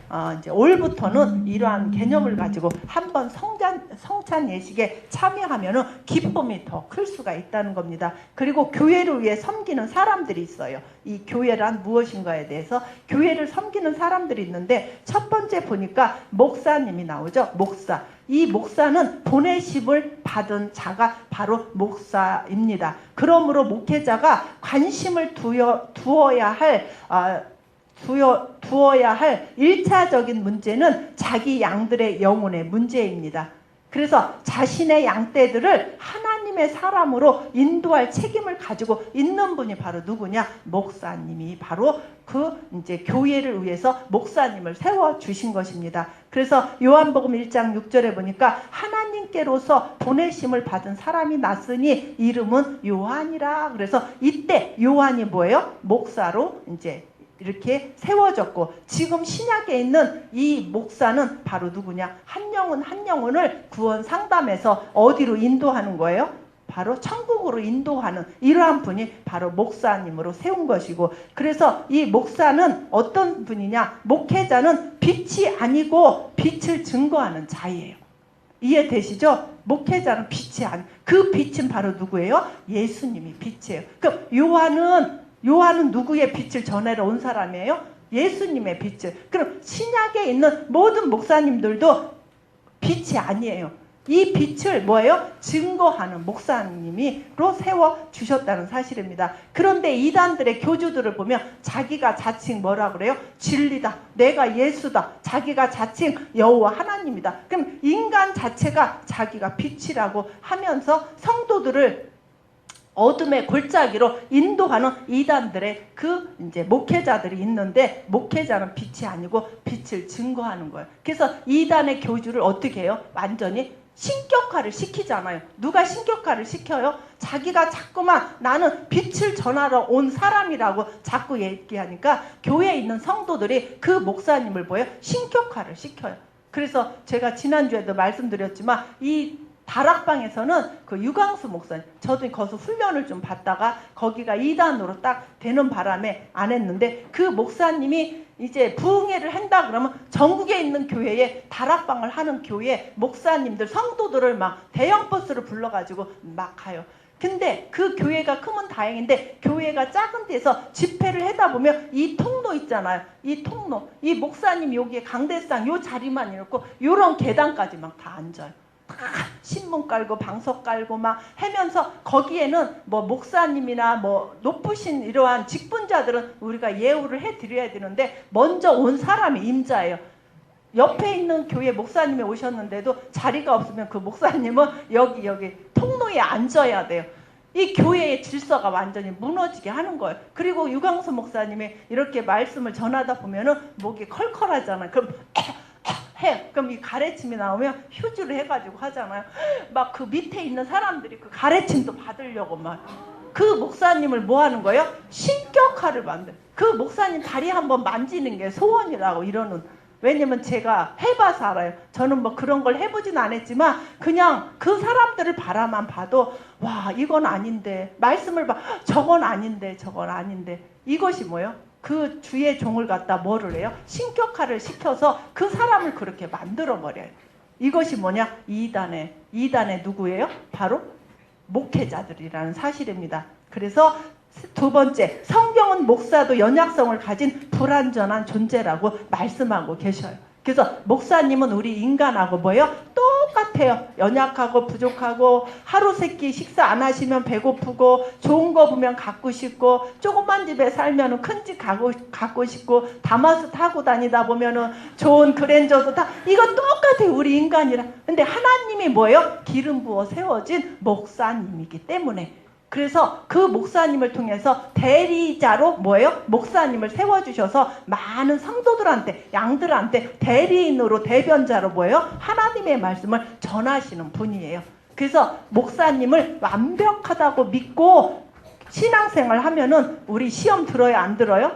올부터는 이러한 개념을 가지고 한번 성찬 예식에 참여하면은 기쁨이 더 클 수가 있다는 겁니다. 그리고 교회를 위해 섬기는 사람들이 있어요. 이 교회란 무엇인가에 대해서 교회를 섬기는 사람들이 있는데, 첫 번째 보니까 목사님이 나오죠. 목사. 이 목사는 보내심을 받은 자가 바로 목사입니다. 그러므로 목회자가 관심을 두어야 할 두어야 할 1차적인 문제는 자기 양들의 영혼의 문제입니다. 그래서 자신의 양떼들을 하나님의 사람으로 인도할 책임을 가지고 있는 분이 바로 누구냐? 목사님이 바로 이제 교회를 위해서 목사님을 세워주신 것입니다. 그래서 요한복음 1장 6절에 보니까 하나님께로서 보내심을 받은 사람이 났으니 이름은 요한이라. 그래서 이때 요한이 뭐예요? 목사로 이제 이렇게 세워졌고, 지금 신약에 있는 이 목사는 바로 누구냐? 한 영혼 한 영혼을 구원 상담해서 어디로 인도하는 거예요? 바로 천국으로 인도하는 이러한 분이 바로 목사님으로 세운 것이고, 그래서 이 목사는 어떤 분이냐? 목회자는 빛이 아니고 빛을 증거하는 자예요. 이해되시죠? 목회자는 빛이 그 빛은 바로 누구예요? 예수님이 빛이에요. 그럼 요한은 누구의 빛을 전하러 온 사람이에요? 예수님의 빛을. 그럼 신약에 있는 모든 목사님들도 빛이 아니에요. 이 빛을 뭐예요? 증거하는 목사님으로 세워주셨다는 사실입니다. 그런데 이단들의 교주들을 보면 자기가 자칭 뭐라 그래요? 진리다. 내가 예수다. 자기가 자칭 여호와 하나님이다. 그럼 인간 자체가 자기가 빛이라고 하면서 성도들을 어둠의 골짜기로 인도하는 이단들의 이제 목회자들이 있는데, 목회자는 빛이 아니고 빛을 증거하는 거예요. 그래서 이단의 교주를 어떻게 해요? 완전히 신격화를 시키잖아요. 누가 신격화를 시켜요? 자기가 자꾸만 나는 빛을 전하러 온 사람이라고 자꾸 얘기하니까 교회에 있는 성도들이 그 목사님을 뭐예요? 신격화를 시켜요. 그래서 제가 지난주에도 말씀드렸지만 이 다락방에서는 그 유광수 목사님, 저도 거기서 훈련을 좀 받다가 거기가 2단으로 딱 되는 바람에 안 했는데, 그 목사님이 이제 부흥회를 한다 그러면 전국에 있는 교회에 다락방을 하는 교회 목사님들, 성도들을 막 대형 버스를 불러가지고 막 가요. 근데 그 교회가 크면 다행인데 교회가 작은 데서 집회를 하다 보면 이 통로 있잖아요. 이 통로, 이 목사님 여기에 강대상 요 자리만 이렇고 요런 계단까지 막 다 앉아요. 신문 깔고 방석 깔고 막 하면서, 거기에는 뭐 목사님이나 뭐 높으신 이러한 직분자들은 우리가 예우를 해드려야 되는데 먼저 온 사람이 임자예요. 옆에 있는 교회 목사님이 오셨는데도 자리가 없으면 그 목사님은 여기 통로에 앉아야 돼요. 이 교회의 질서가 완전히 무너지게 하는 거예요. 그리고 유광수 목사님이 이렇게 말씀을 전하다 보면은 목이 컬컬하잖아요. 그럼 해. 그럼 이 가래침이 나오면 휴지를 해가지고 하잖아요. 막 그 밑에 있는 사람들이 그 가래침도 받으려고 막. 그 목사님을 뭐 하는 거예요? 신격화를 만들. 그 목사님 다리 한번 만지는 게 소원이라고 이러는. 왜냐면 제가 해봐서 알아요. 저는 뭐 그런 걸 해보진 않았지만 그냥 그 사람들을 바라만 봐도 와, 이건 아닌데. 말씀을 봐. 저건 아닌데. 이것이 뭐예요? 그 주의 종을 갖다 뭐를 해요? 신격화를 시켜서 그 사람을 그렇게 만들어버려요. 이것이 뭐냐? 이단의 누구예요? 바로 목회자들이라는 사실입니다. 그래서 두 번째, 성경은 목사도 연약성을 가진 불완전한 존재라고 말씀하고 계셔요. 그래서 목사님은 우리 인간하고 뭐예요? 똑같아요. 연약하고 부족하고, 하루 세끼 식사 안 하시면 배고프고, 좋은 거 보면 갖고 싶고, 조그만 집에 살면 큰 집 갖고 싶고, 다마스 타고 다니다 보면은 좋은 그랜저도 다, 이거 똑같아요. 우리 인간이랑. 근데 하나님이 뭐예요? 기름 부어 세워진 목사님이기 때문에. 그래서 그 목사님을 통해서 대리자로 뭐예요? 목사님을 세워주셔서 많은 성도들한테, 양들한테 대리인으로, 대변자로 뭐예요? 하나님의 말씀을 전하시는 분이에요. 그래서 목사님을 완벽하다고 믿고 신앙생활 하면은 우리 시험 들어요? 안 들어요?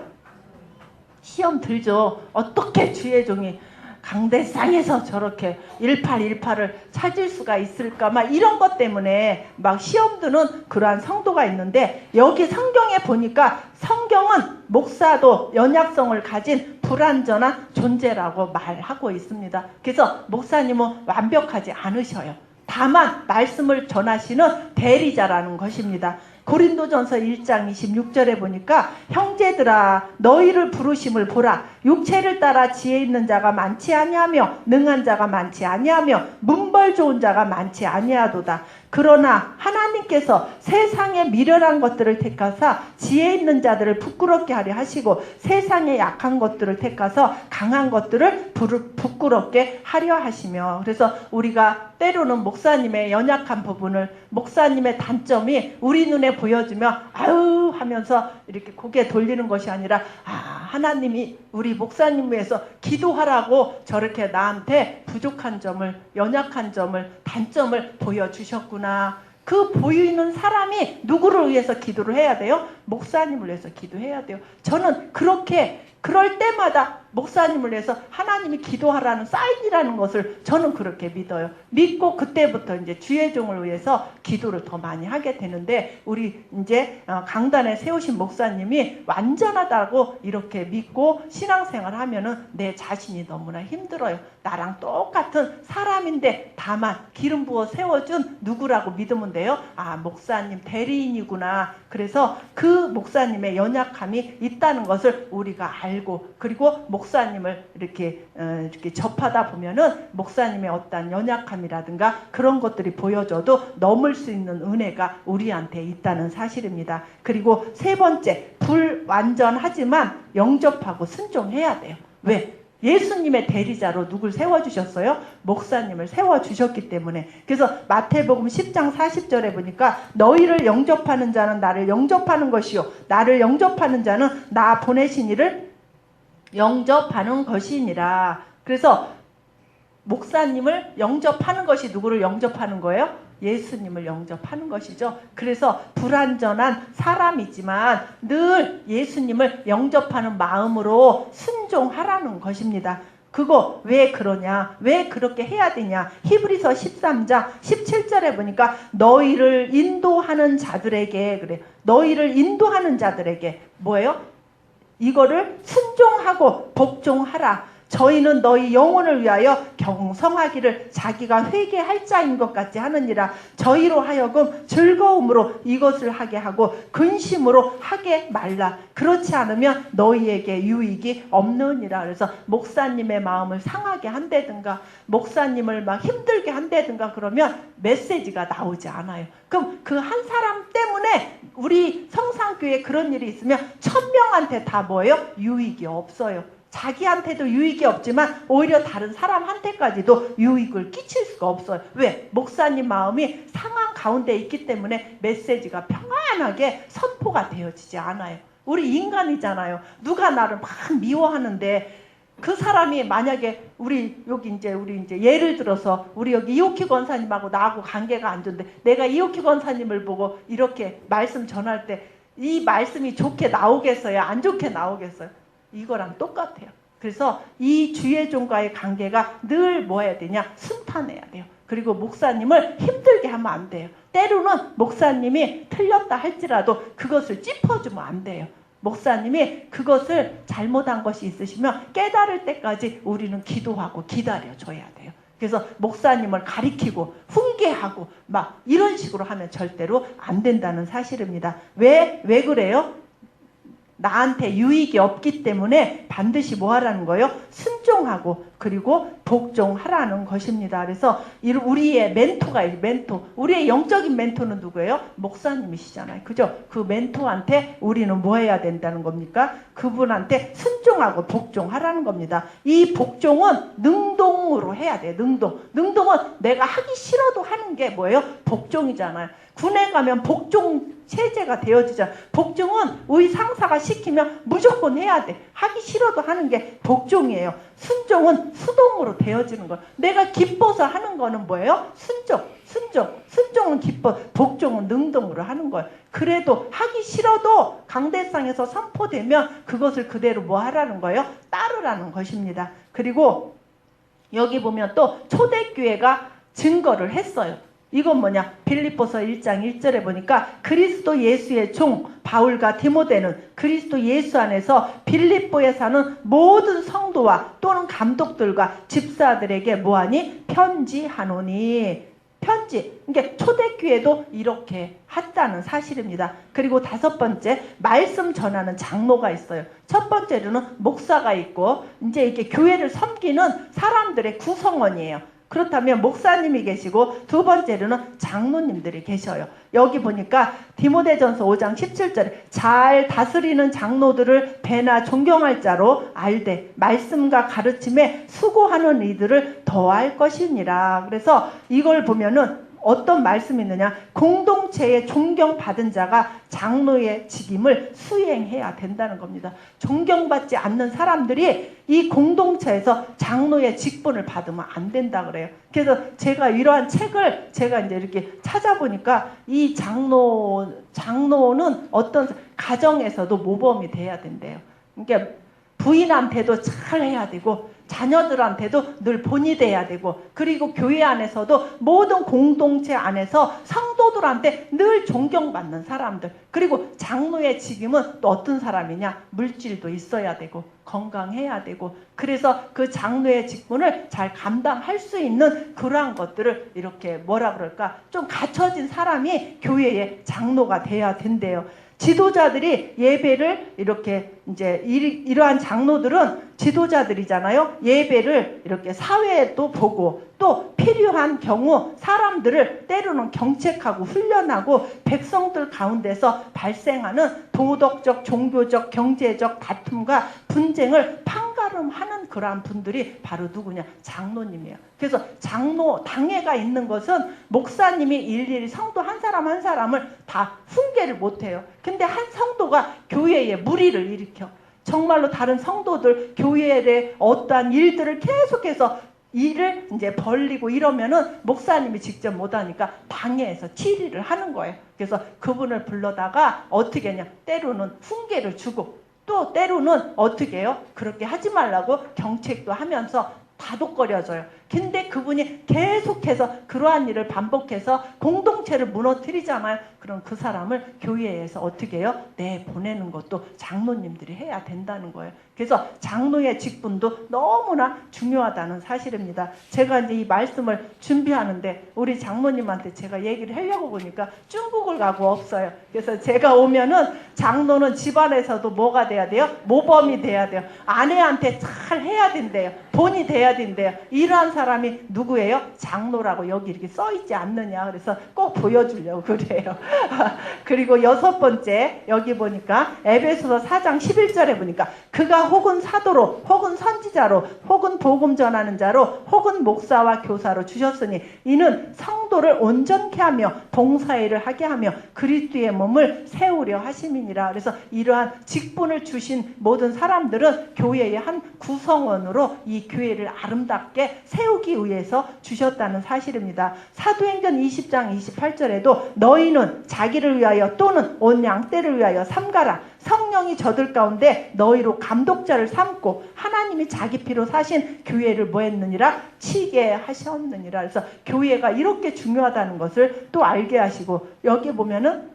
시험 들죠. 어떻게 주의 종이 강대상에서 저렇게 1818을 찾을 수가 있을까, 막 이런 것 때문에 막 시험 드는 그러한 성도가 있는데, 여기 성경에 보니까 성경은 목사도 연약성을 가진 불완전한 존재라고 말하고 있습니다. 그래서 목사님은 완벽하지 않으셔요. 다만 말씀을 전하시는 대리자라는 것입니다. 고린도전서 1장 26절에 보니까 형제들아 너희를 부르심을 보라. 육체를 따라 지혜 있는 자가 많지 아니하며 능한 자가 많지 아니하며 문벌 좋은 자가 많지 아니하도다. 그러나 하나님께서 세상의 미련한 것들을 택하사 지혜 있는 자들을 부끄럽게 하려 하시고 세상의 약한 것들을 택하서 강한 것들을 부끄럽게 하려 하시며, 그래서 우리가 때로는 목사님의 연약한 부분을, 목사님의 단점이 우리 눈에 보여지며 아유 하면서 이렇게 고개 돌리는 것이 아니라, 하나님이 우리 목사님 위해서 기도하라고 저렇게 나한테 부족한 점을, 연약한 점을, 단점을 보여주셨구나. 그 보이는 사람이 누구를 위해서 기도를 해야 돼요? 목사님을 위해서 기도해야 돼요. 저는 그렇게 그럴 때마다 목사님을 위해서 하나님이 기도하라는 사인이라는 것을 저는 그렇게 믿어요. 믿고 그때부터 이제 주의 종을 위해서 기도를 더 많이 하게 되는데, 우리 이제 강단에 세우신 목사님이 완전하다고 이렇게 믿고 신앙생활 하면은 내 자신이 너무나 힘들어요. 나랑 똑같은 사람인데 다만 기름 부어 세워준 누구라고 믿으면 돼요? 목사님 대리인이구나. 그래서 그 목사님의 연약함이 있다는 것을 우리가 알고, 그리고 목사님을 이렇게 접하다 보면은 목사님의 어떤 연약함이라든가 그런 것들이 보여져도 넘을 수 있는 은혜가 우리한테 있다는 사실입니다. 그리고 세 번째, 불완전하지만 영접하고 순종해야 돼요. 왜? 예수님의 대리자로 누굴 세워주셨어요? 목사님을 세워주셨기 때문에. 그래서 마태복음 10장 40절에 보니까 너희를 영접하는 자는 나를 영접하는 것이요 나를 영접하는 자는 나 보내신 이를 영접하는 것이니라. 그래서 목사님을 영접하는 것이 누구를 영접하는 거예요? 예수님을 영접하는 것이죠. 그래서 불완전한 사람이지만 늘 예수님을 영접하는 마음으로 순종하라는 것입니다. 그거 왜 그러냐? 왜 그렇게 해야 되냐? 히브리서 13장 17절에 보니까 너희를 인도하는 자들에게, 그래, 너희를 인도하는 자들에게 뭐예요? 이거를 순종하고 복종하라. 저희는 너희 영혼을 위하여 경성하기를 자기가 회개할 자인 것 같이 하느니라. 저희로 하여금 즐거움으로 이것을 하게 하고 근심으로 하게 말라. 그렇지 않으면 너희에게 유익이 없느니라. 그래서 목사님의 마음을 상하게 한다든가 목사님을 막 힘들게 한다든가 그러면 메시지가 나오지 않아요. 그럼 그 한 사람 때문에 우리 성산교회에 그런 일이 있으면 1000명한테 다 뭐예요? 유익이 없어요. 자기한테도 유익이 없지만 오히려 다른 사람한테까지도 유익을 끼칠 수가 없어요. 왜? 목사님 마음이 상한 가운데 있기 때문에 메시지가 평안하게 선포가 되어지지 않아요. 우리 인간이잖아요. 누가 나를 막 미워하는데 그 사람이 만약에 우리 이제 예를 들어서 우리 여기 이옥희 권사님하고 나하고 관계가 안 좋은데 내가 이옥희 권사님을 보고 이렇게 말씀 전할 때 이 말씀이 좋게 나오겠어요? 안 좋게 나오겠어요? 이거랑 똑같아요. 그래서 이 주의 종과의 관계가 늘 뭐 해야 되냐? 순탄해야 돼요. 그리고 목사님을 힘들게 하면 안 돼요. 때로는 목사님이 틀렸다 할지라도 그것을 짚어주면 안 돼요. 목사님이 그것을 잘못한 것이 있으시면 깨달을 때까지 우리는 기도하고 기다려줘야 돼요. 그래서 목사님을 가리키고 훈계하고 막 이런 식으로 하면 절대로 안 된다는 사실입니다. 왜 그래요? 나한테 유익이 없기 때문에 반드시 뭐 하라는 거예요? 순종하고 그리고 복종하라는 것입니다. 그래서 우리의 멘토가 멘토, 우리의 영적인 멘토는 누구예요? 목사님이시잖아요. 그죠? 그 멘토한테 우리는 뭐 해야 된다는 겁니까? 그분한테 순종하고 복종하라는 겁니다. 이 복종은 능동으로 해야 돼요. 능동은 내가 하기 싫어도 하는 게 뭐예요? 복종이잖아요. 군에 가면 복종 체제가 되어지잖아. 복종은 우리 상사가 시키면 무조건 해야 돼. 하기 싫어도 하는 게 복종이에요. 순종은 수동으로 되어지는 거예요. 내가 기뻐서 하는 거는 뭐예요? 순종은 기뻐, 복종은 능동으로 하는 거예요. 그래도 하기 싫어도 강대상에서 선포되면 그것을 그대로 뭐 하라는 거예요? 따르라는 것입니다. 그리고 여기 보면 또 초대교회가 증거를 했어요. 이건 뭐냐? 빌립보서 1장 1절에 보니까 그리스도 예수의 종 바울과 디모데는 그리스도 예수 안에서 빌립보에 사는 모든 성도와 또는 감독들과 집사들에게 뭐하니? 편지하노니. 편지. 그러니까 초대교회도 이렇게 했다는 사실입니다. 그리고 5번째, 말씀 전하는 장로가 있어요. 첫 번째로는 목사가 있고 이제 이렇게 교회를 섬기는 사람들의 구성원이에요. 그렇다면 목사님이 계시고 두 번째로는 장로님들이 계셔요. 여기 보니까 디모데전서 5장 17절에 잘 다스리는 장로들을 배나 존경할 자로 알되 말씀과 가르침에 수고하는 이들을 더할 것이니라. 그래서 이걸 보면은 어떤 말씀이 있느냐, 공동체에 존경받은 자가 장로의 직임을 수행해야 된다는 겁니다. 존경받지 않는 사람들이 이 공동체에서 장로의 직분을 받으면 안 된다 그래요. 그래서 제가 이러한 책을 제가 이제 이렇게 찾아보니까 이 장로는 어떤 가정에서도 모범이 돼야 된대요. 그러니까 부인한테도 잘 해야 되고 자녀들한테도 늘 본이 돼야 되고, 그리고 교회 안에서도 모든 공동체 안에서 성도들한테 늘 존경받는 사람들, 그리고 장로의 직임은 또 어떤 사람이냐, 물질도 있어야 되고 건강해야 되고, 그래서 그 장로의 직분을 잘 감당할 수 있는 그러한 것들을 이렇게 뭐라 그럴까, 좀 갖춰진 사람이 교회의 장로가 돼야 된대요. 지도자들이 예배를 이렇게 이제 이러한 장로들은 지도자들이잖아요. 예배를 이렇게 사회에도 보고 또 필요한 경우 사람들을 때로는 경책하고 훈련하고 백성들 가운데서 발생하는 도덕적, 종교적, 경제적 다툼과 분쟁을 판가름하는 그러한 분들이 바로 누구냐? 장로님이에요. 그래서 장로 당회가 있는 것은 목사님이 일일이 성도 한 사람 한 사람을 다 훈계를 못해요. 근데 한 성도가 교회에 무리를 일으켜 정말로 다른 성도들 교회에 어떠한 일들을 계속해서 일을 이제 벌리고 이러면은 목사님이 직접 못하니까 당회에서 치리를 하는 거예요. 그래서 그분을 불러다가 어떻게 하냐, 때로는 훈계를 주고 또 때로는 어떻게 해요? 그렇게 하지 말라고 경책도 하면서 다독거려져요. 근데 그분이 계속해서 그러한 일을 반복해서 공동체를 무너뜨리잖아요. 그럼 그 사람을 교회에서 어떻게 해요? 내보내는 것도 장로님들이 해야 된다는 거예요. 그래서 장로의 직분도 너무나 중요하다는 사실입니다. 제가 이제 이 말씀을 준비하는데 우리 장로님한테 제가 얘기를 하려고 보니까 중국을 가고 없어요. 그래서 제가 오면은 장로는 집안에서도 뭐가 돼야 돼요? 모범이 돼야 돼요. 아내한테 잘 해야 된대요. 본이 돼야 된대요. 이러한 사람이 누구예요? 장로라고 여기 이렇게 써있지 않느냐. 그래서 꼭 보여주려고 그래요. 그리고 6번째, 여기 보니까 에베소서 4장 11절에 보니까 그가 혹은 사도로 혹은 선지자로 혹은 복음 전하는 자로 혹은 목사와 교사로 주셨으니 이는 성도를 온전케 하며 봉사일을 하게 하며 그리스도의 몸을 세우려 하심이니라. 그래서 이러한 직분을 주신 모든 사람들은 교회의 한 구성원으로 이 교회를 아름답게 세우기 위해서 주셨다는 사실입니다. 사도행전 20장 28절에도 너희는 자기를 위하여 또는 온 양떼를 위하여 삼가라. 성령이 저들 가운데 너희로 감독자를 삼고 하나님이 자기 피로 사신 교회를 뭐 했느니라? 치게 하셨느니라. 그래서 교회가 이렇게 중요하다는 것을 또 알게 하시고, 여기 보면은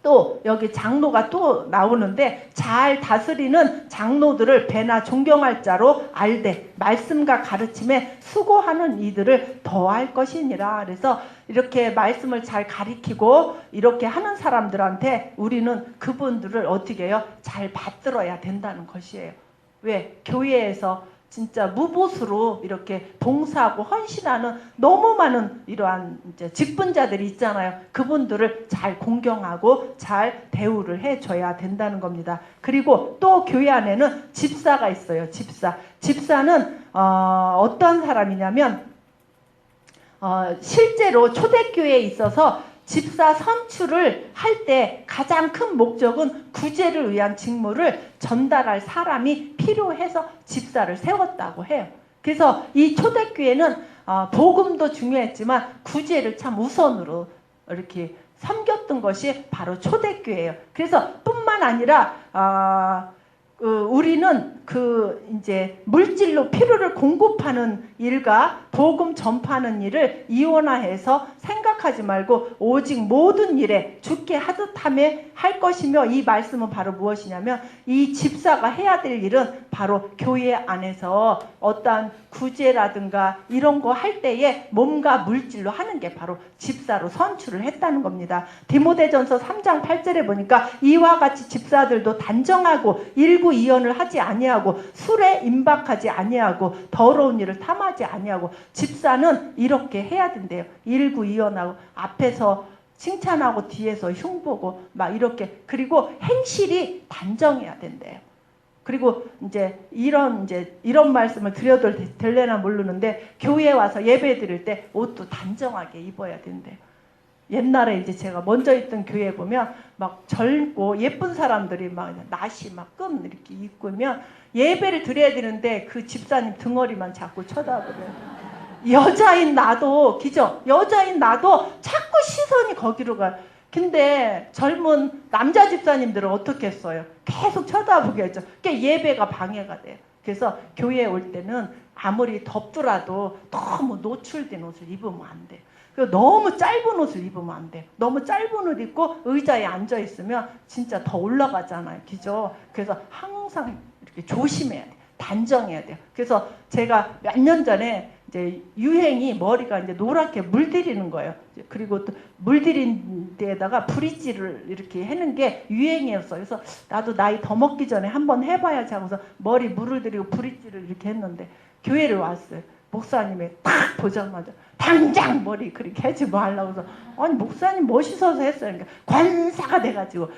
또 여기 장로가 또 나오는데 잘 다스리는 장로들을 배나 존경할 자로 알되 말씀과 가르침에 수고하는 이들을 더할 것이니라. 그래서 이렇게 말씀을 잘 가리키고 이렇게 하는 사람들한테 우리는 그분들을 어떻게 해요? 잘 받들어야 된다는 것이에요. 왜? 교회에서 진짜 무보수로 이렇게 봉사하고 헌신하는 너무 많은 이러한 이제 직분자들이 있잖아요. 그분들을 잘 공경하고 잘 대우를 해줘야 된다는 겁니다. 그리고 또 교회 안에는 집사가 있어요. 집사는 어떤 사람이냐면 실제로 초대교회에 있어서 집사 선출을 할 때 가장 큰 목적은 구제를 위한 직무를 전달할 사람이 필요해서 집사를 세웠다고 해요. 그래서 이 초대교회는 복음도 중요했지만 구제를 참 우선으로 이렇게 섬겼던 것이 바로 초대교회예요. 그래서 뿐만 아니라 우리는 이제 물질로 필요를 공급하는 일과 복음 전파하는 일을 이원화해서 생각하지 말고 오직 모든 일에 주께 하듯함에 할 것이며, 이 말씀은 바로 무엇이냐면 이 집사가 해야 될 일은 바로 교회 안에서 어떠한 구제라든가 이런 거 할 때에 몸과 물질로 하는 게 바로 집사로 선출을 했다는 겁니다. 디모데전서 3장 8절에 보니까 이와 같이 집사들도 단정하고 일구이연을 하지 아니하고 아니하고 술에 임박하지 아니하고 더러운 일을 탐하지 아니하고 집사는 이렇게 해야 된대요. 일구이연하고 앞에서 칭찬하고 뒤에서 흉보고 막 이렇게 그리고 행실이 단정해야 된대요. 그리고 이제 이런 말씀을 드려도 될래나 모르는데 교회에 와서 예배 드릴 때 옷도 단정하게 입어야 된대요. 옛날에 이제 제가 먼저 있던 교회에 보면 막 젊고 예쁜 사람들이 막 나시 막 끈 이렇게 입고면 예배를 드려야 되는데 그 집사님 등허리만 자꾸 쳐다보래요. 여자인 나도 기죠. 여자인 나도 자꾸 시선이 거기로 가요. 근데 젊은 남자 집사님들은 어떻게 했어요? 계속 쳐다보게 했죠. 그게 예배가 방해가 돼요. 그래서 교회에 올 때는 아무리 덥더라도 너무 노출된 옷을 입으면 안 돼요. 그리고 너무 짧은 옷을 입으면 안 돼요. 너무 짧은 옷 입고 의자에 앉아 있으면 진짜 더 올라가잖아요. 그죠? 그래서 항상 이렇게 조심해야 돼요. 단정해야 돼요. 그래서 제가 몇 년 전에 이제 유행이 머리가 이제 노랗게 물들이는 거예요. 그리고 또 물들인 데에다가 브릿지를 이렇게 하는 게 유행이었어요. 그래서 나도 나이 더 먹기 전에 한번 해봐야지 하고서 머리 물을 들이고 브릿지를 이렇게 했는데 교회를 왔어요. 목사님이 딱 보자마자 당장 머리 그렇게 하지 말라고 해서 아니 목사님 멋있어서 했어요. 그러니까 관사가 돼가지고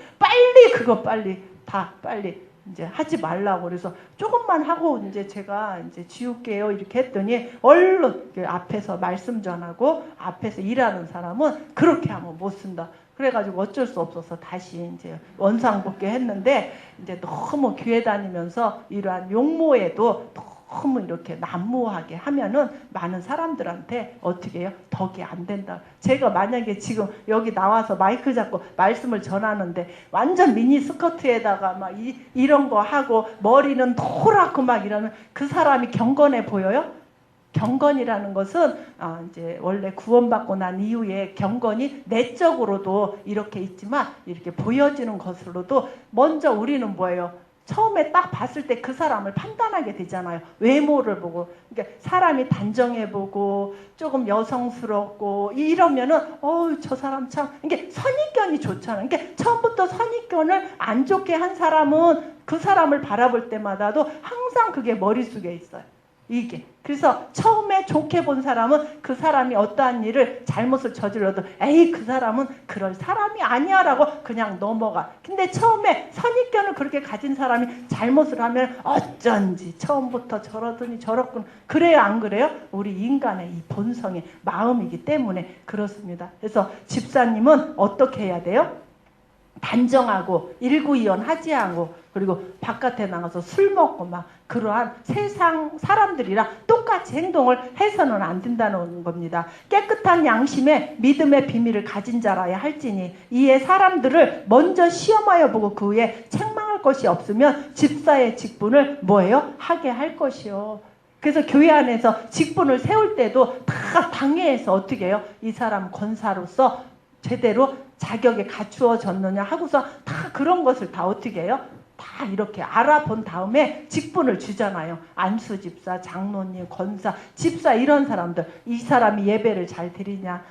빨리 이제 하지 말라고 그래서 조금만 하고 이제 제가 이제 지울게요 이렇게 했더니 얼른 앞에서 말씀 전하고 앞에서 일하는 사람은 그렇게 하면 못 쓴다. 그래가지고 어쩔 수 없어서 다시 이제 원상복귀 했는데 이제 너무 교회 다니면서 이러한 용모에도 너무 이렇게 난무하게 하면은 많은 사람들한테 어떻게 해요? 덕이 안 된다. 제가 만약에 지금 여기 나와서 마이크 잡고 말씀을 전하는데 완전 미니 스커트에다가 막 이런 거 하고 머리는 노랗고 막 이러면 그 사람이 경건해 보여요? 경건이라는 것은 이제 원래 구원받고 난 이후에 경건이 내적으로도 이렇게 있지만 이렇게 보여지는 것으로도 먼저 우리는 뭐예요? 처음에 딱 봤을 때 그 사람을 판단하게 되잖아요. 외모를 보고. 그러니까 사람이 단정해 보고 조금 여성스럽고 이러면은 저 사람 참 이게 선입견이 좋잖아요. 그러니까 처음부터 선입견을 안 좋게 한 사람은 그 사람을 바라볼 때마다도 항상 그게 머릿속에 있어요. 이게. 그래서 처음에 좋게 본 사람은 그 사람이 어떠한 일을 잘못을 저질러도 에이 그 사람은 그럴 사람이 아니야 라고 그냥 넘어가. 근데 처음에 선입견을 그렇게 가진 사람이 잘못을 하면 어쩐지 처음부터 저러더니 저렇군. 그래요 안 그래요? 우리 인간의 이 본성의 마음이기 때문에 그렇습니다. 그래서 집사님은 어떻게 해야 돼요? 단정하고 일구이연하지 않고 그리고 바깥에 나가서 술 먹고 막 그러한 세상 사람들이랑 똑같이 행동을 해서는 안 된다는 겁니다. 깨끗한 양심에 믿음의 비밀을 가진 자라야 할지니 이에 사람들을 먼저 시험하여 보고 그 후에 책망할 것이 없으면 집사의 직분을 뭐예요? 하게 할 것이요. 그래서 교회 안에서 직분을 세울 때도 다 당회에서 어떻게 해요? 이 사람 권사로서 제대로 자격에 갖추어졌느냐 하고서 다 그런 것을 다 어떻게 해요? 다 이렇게 알아본 다음에 직분을 주잖아요. 안수 집사, 장로님, 권사, 집사 이런 사람들. 이 사람이 예배를 잘 드리냐?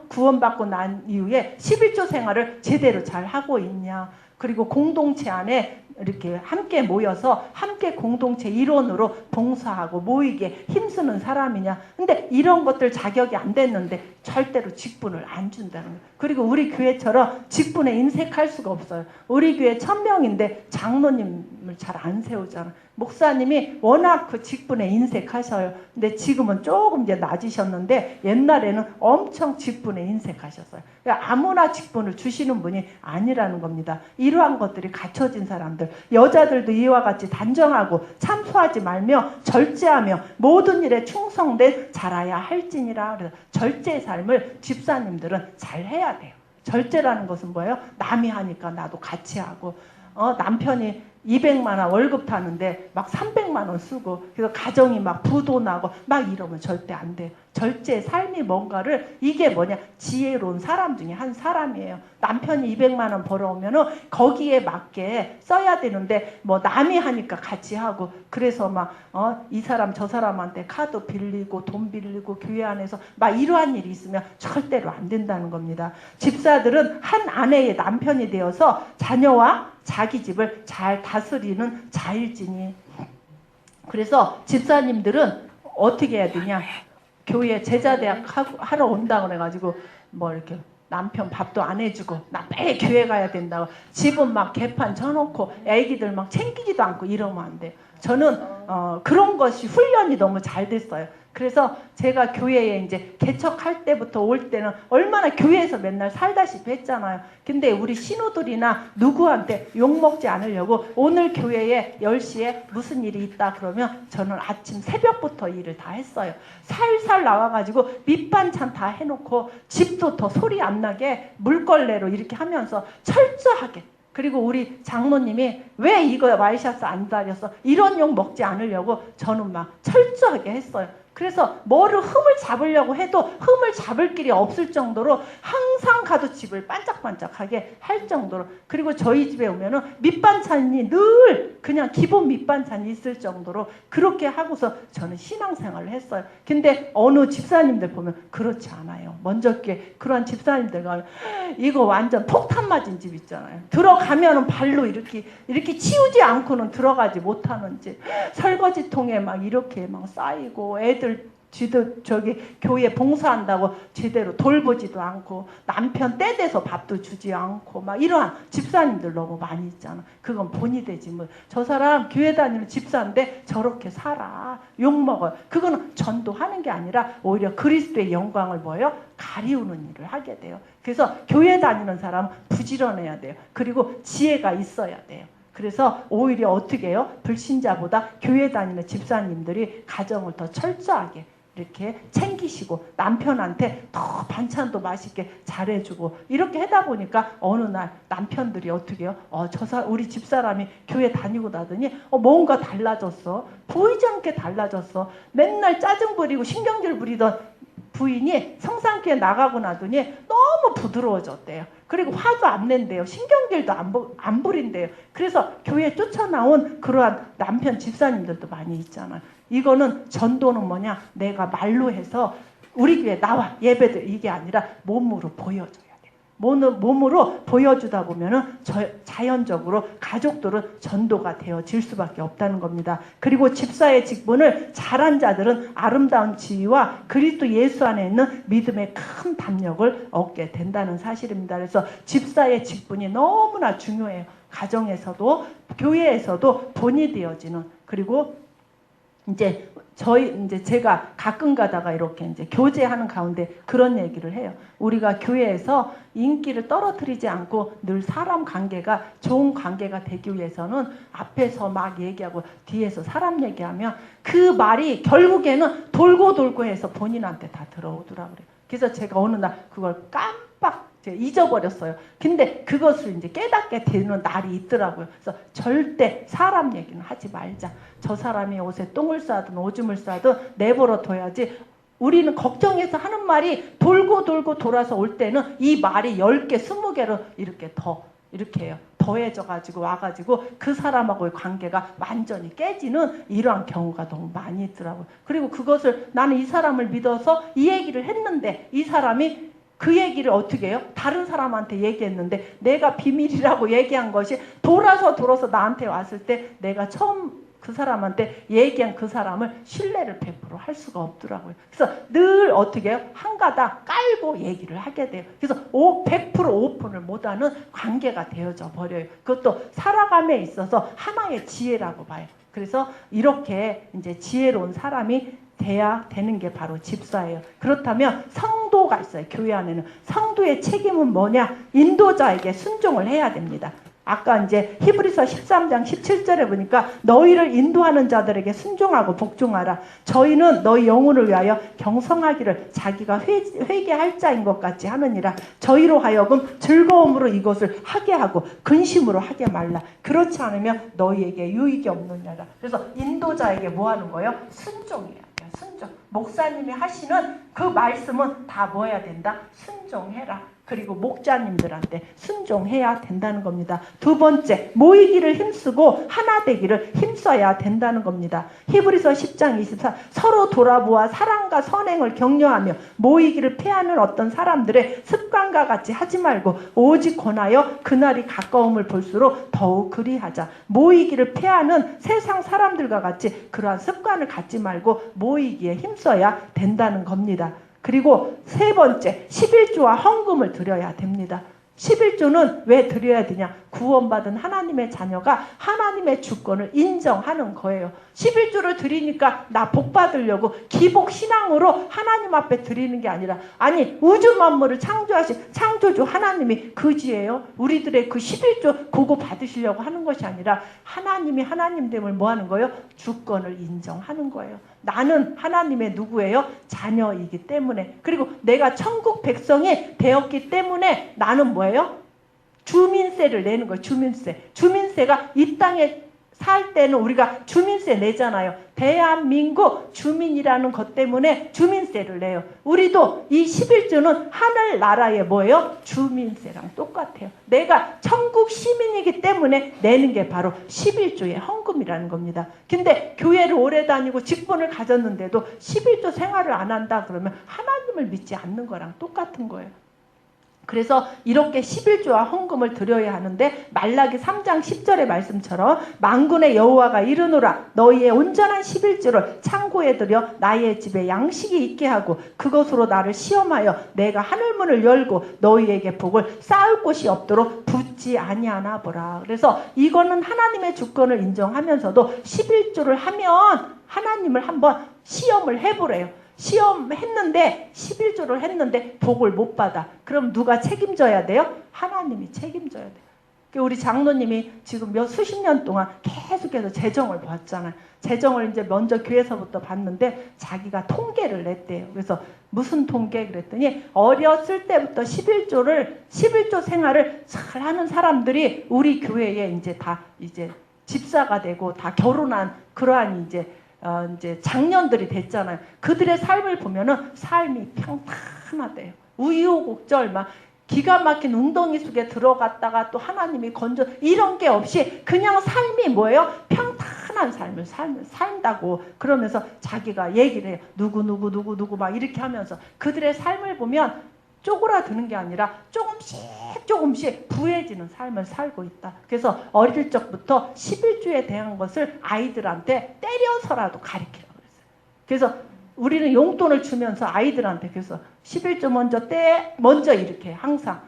구원받고 난 이후에 11조 생활을 제대로 잘 하고 있냐? 그리고 공동체 안에 이렇게 함께 모여서 함께 공동체 일원으로 봉사하고 모이게 힘쓰는 사람이냐. 근데 이런 것들 자격이 안 됐는데 절대로 직분을 안 준다는 거예요. 그리고 우리 교회처럼 직분에 인색할 수가 없어요. 우리 교회 1000명인데 장로님을 잘 안 세우잖아요. 목사님이 워낙 그 직분에 인색하셔요. 근데 지금은 조금 이제 낮으셨는데 옛날에는 엄청 직분에 인색하셨어요. 그러니까 아무나 직분을 주시는 분이 아니라는 겁니다. 이러한 것들이 갖춰진 사람들, 여자들도 이와 같이 단정하고 참소하지 말며 절제하며 모든 일에 충성된 자라야 할지니라. 그래서 절제의 삶을 집사님들은 잘 해야 돼요. 절제라는 것은 뭐예요? 남이 하니까 나도 같이 하고 남편이 200만 원 월급 타는데 막 300만 원 쓰고 그래서 가정이 막 부도나고 막 이러면 절대 안 돼요. 절제 삶이 뭔가를 이게 뭐냐 지혜로운 사람 중에 한 사람이에요. 남편이 200만 원 벌어오면은 거기에 맞게 써야 되는데 뭐 남이 하니까 같이 하고 그래서 막 이 사람 저 사람한테 카드 빌리고 돈 빌리고 교회 안에서 막 이러한 일이 있으면 절대로 안 된다는 겁니다. 집사들은 한 아내의 남편이 되어서 자녀와 자기 집을 잘 다스리는 자일지니 그래서 집사님들은 어떻게 해야 되냐? 교회 제자대학 하러 온다고 그래가지고 뭐 이렇게 남편 밥도 안 해주고 나 매일 교회 가야 된다고 집은 막 개판 쳐놓고 애기들 막 챙기지도 않고 이러면 안 돼요. 저는 그런 것이 훈련이 너무 잘 됐어요. 그래서 제가 교회에 이제 개척할 때부터 올 때는 얼마나 교회에서 맨날 살다시피 했잖아요. 근데 우리 신우들이나 누구한테 욕먹지 않으려고 오늘 교회에 10시에 무슨 일이 있다 그러면 저는 아침 새벽부터 일을 다 했어요. 살살 나와가지고 밑반찬 다 해놓고 집도 더 소리 안 나게 물걸레로 이렇게 하면서 철저하게, 그리고 우리 장모님이 왜 이거 와이셔츠 안 다렸어? 이런 욕 먹지 않으려고 저는 막 철저하게 했어요. 그래서 뭐를 흠을 잡으려고 해도 흠을 잡을 길이 없을 정도로 항상 가도 집을 반짝반짝하게 할 정도로, 그리고 저희 집에 오면은 밑반찬이 늘 그냥 기본 밑반찬이 있을 정도로 그렇게 하고서 저는 신앙생활을 했어요. 근데 어느 집사님들 보면 그렇지 않아요. 먼저 그런 집사님들 가면 이거 완전 폭탄 맞은 집 있잖아요. 들어가면은 발로 이렇게 치우지 않고는 들어가지 못하는 집, 설거지통에 막 이렇게 막 쌓이고 애들 지도 저기 교회 봉사한다고 제대로 돌보지도 않고 남편 때 돼서 밥도 주지 않고 막 이러한 집사님들 너무 많이 있잖아. 그건 본이 되지 뭐. 저 사람 교회 다니는 집사인데 저렇게 살아. 욕먹어요. 그거는 전도하는 게 아니라 오히려 그리스도의 영광을 뭐예요? 가리우는 일을 하게 돼요. 그래서 교회 다니는 사람은 부지런해야 돼요. 그리고 지혜가 있어야 돼요. 그래서 오히려 어떻게 해요? 불신자보다 교회 다니는 집사님들이 가정을 더 철저하게 이렇게 챙기시고 남편한테 더 반찬도 맛있게 잘해주고 이렇게 하다 보니까 어느 날 남편들이 어떻게 해요? 우리 집사람이 교회 다니고 나더니 뭔가 달라졌어. 보이지 않게 달라졌어. 맨날 짜증 부리고 신경질 부리던 부인이 성상교회 나가고 나더니 너무 부드러워졌대요. 그리고 화도 안 낸대요. 신경질도 안 부린대요. 그래서 교회에 쫓아나온 그러한 남편 집사님들도 많이 있잖아요. 이거는 전도는 뭐냐? 내가 말로 해서 우리 교회 나와 예배들 이게 아니라 몸으로 보여줘야 돼. 몸으로 보여주다 보면은 자연적으로 가족들은 전도가 되어질 수밖에 없다는 겁니다. 그리고 집사의 직분을 잘한 자들은 아름다운 지위와 그리스도 예수 안에 있는 믿음의 큰 담력을 얻게 된다는 사실입니다. 그래서 집사의 직분이 너무나 중요해요. 가정에서도 교회에서도 본이 되어지는. 그리고 이제 제가 가끔 가다가 이렇게 이제 교제하는 가운데 그런 얘기를 해요. 우리가 교회에서 인기를 떨어뜨리지 않고 늘 사람 관계가 좋은 관계가 되기 위해서는 앞에서 막 얘기하고 뒤에서 사람 얘기하면 그 말이 결국에는 돌고 해서 본인한테 다 들어오더라고요. 그래서 제가 어느 날 그걸 깜빡 잊어버렸어요. 근데 그것을 이제 깨닫게 되는 날이 있더라고요. 그래서 절대 사람 얘기는 하지 말자. 저 사람이 옷에 똥을 싸든 오줌을 싸든 내버려 둬야지. 우리는 걱정해서 하는 말이 돌고 돌아서 올 때는 이 말이 10개, 20개로 이렇게 해요. 더해져가지고 와가지고 그 사람하고의 관계가 완전히 깨지는 이러한 경우가 너무 많이 있더라고요. 그리고 그것을 나는 이 사람을 믿어서 이 얘기를 했는데 이 사람이 그 얘기를 어떻게 해요? 다른 사람한테 얘기했는데 내가 비밀이라고 얘기한 것이 돌아서 나한테 왔을 때 내가 처음 그 사람한테 얘기한 그 사람을 신뢰를 100% 할 수가 없더라고요. 그래서 늘 어떻게 해요? 한가닥 깔고 얘기를 하게 돼요. 그래서 100% 오픈을 못하는 관계가 되어져 버려요. 그것도 살아감에 있어서 하나의 지혜라고 봐요. 그래서 이렇게 이제 지혜로운 사람이 돼야 되는 게 바로 집사예요. 그렇다면 성도가 있어요. 교회 안에는. 성도의 책임은 뭐냐? 인도자에게 순종을 해야 됩니다. 아까 이제 히브리서 13장 17절에 보니까 너희를 인도하는 자들에게 순종하고 복종하라. 저희는 너희 영혼을 위하여 경성하기를 자기가 회개할 자인 것 같이 하느니라. 저희로 하여금 즐거움으로 이것을 하게 하고 근심으로 하게 말라. 그렇지 않으면 너희에게 유익이 없느냐라. 그래서 인도자에게 뭐 하는 거예요? 순종해야 돼요. 순종. 목사님이 하시는 그 말씀은 다 뭐 해야 된다? 순종해라. 그리고 목자님들한테 순종해야 된다는 겁니다. 두 번째, 모이기를 힘쓰고 하나 되기를 힘써야 된다는 겁니다. 히브리서 10장 24, 서로 돌아보아 사랑과 선행을 격려하며 모이기를 피하는 어떤 사람들의 습관과 같이 하지 말고 오직 권하여 그날이 가까움을 볼수록 더욱 그리하자. 모이기를 피하는 세상 사람들과 같이 그러한 습관을 갖지 말고 모이기에 힘써야 된다는 겁니다. 그리고 세 번째, 11조와 헌금을 드려야 됩니다. 11조는 왜 드려야 되냐? 구원받은 하나님의 자녀가 하나님의 주권을 인정하는 거예요. 11조를 드리니까 나 복 받으려고 기복 신앙으로 하나님 앞에 드리는 게 아니라, 아니 우주 만물을 창조하신 창조주 하나님이 그지예요. 우리들의 그 11조 그거 받으시려고 하는 것이 아니라 하나님이 하나님됨을 뭐 하는 거예요? 주권을 인정하는 거예요. 나는 하나님의 누구예요? 자녀이기 때문에. 그리고 내가 천국 백성이 되었기 때문에 나는 뭐예요? 주민세를 내는 거예요. 주민세. 주민세가 이 땅에 살 때는 우리가 주민세 내잖아요. 대한민국 주민이라는 것 때문에 주민세를 내요. 우리도 이 11조는 하늘나라의 뭐예요? 주민세랑 똑같아요. 내가 천국 시민이기 때문에 내는 게 바로 11조의 헌금이라는 겁니다. 근데 교회를 오래 다니고 직분을 가졌는데도 11조 생활을 안 한다 그러면 하나님을 믿지 않는 거랑 똑같은 거예요. 그래서 이렇게 11조와 헌금을 드려야 하는데 말라기 3장 10절의 말씀처럼 만군의 여호와가 이르노라 너희의 온전한 11조를 창고에 들여 나의 집에 양식이 있게 하고 그것으로 나를 시험하여 내가 하늘문을 열고 너희에게 복을 쌓을 곳이 없도록 붓지 아니하나 보라. 그래서 이거는 하나님의 주권을 인정하면서도 11조를 하면 하나님을 한번 시험을 해보래요. 시험했는데 11조를 했는데 복을 못 받아. 그럼 누가 책임져야 돼요? 하나님이 책임져야 돼요. 우리 장로님이 지금 수십 년 동안 계속해서 재정을 봤잖아요. 재정을 이제 먼저 교회에서부터 봤는데 자기가 통계를 냈대요. 그래서 무슨 통계 그랬더니 어렸을 때부터 11조 생활을 잘 하는 사람들이 우리 교회에 이제 다 이제 집사가 되고 다 결혼한 그러한 이제 장년들이 됐잖아요. 그들의 삶을 보면은 삶이 평탄하대요. 우유곡절 막 기가 막힌 웅덩이 속에 들어갔다가 또 하나님이 건져 이런 게 없이 그냥 삶이 뭐예요? 평탄한 삶을 산다고 그러면서 자기가 얘기를 해요. 누구 막 이렇게 하면서 그들의 삶을 보면 쪼그라드는 게 아니라 조금씩 부해지는 삶을 살고 있다. 그래서 어릴 적부터 11조에 대한 것을 아이들한테 때려서라도 가르치라고 그랬어요. 그래서 우리는 용돈을 주면서 아이들한테 그래서 11조 먼저 이렇게 항상.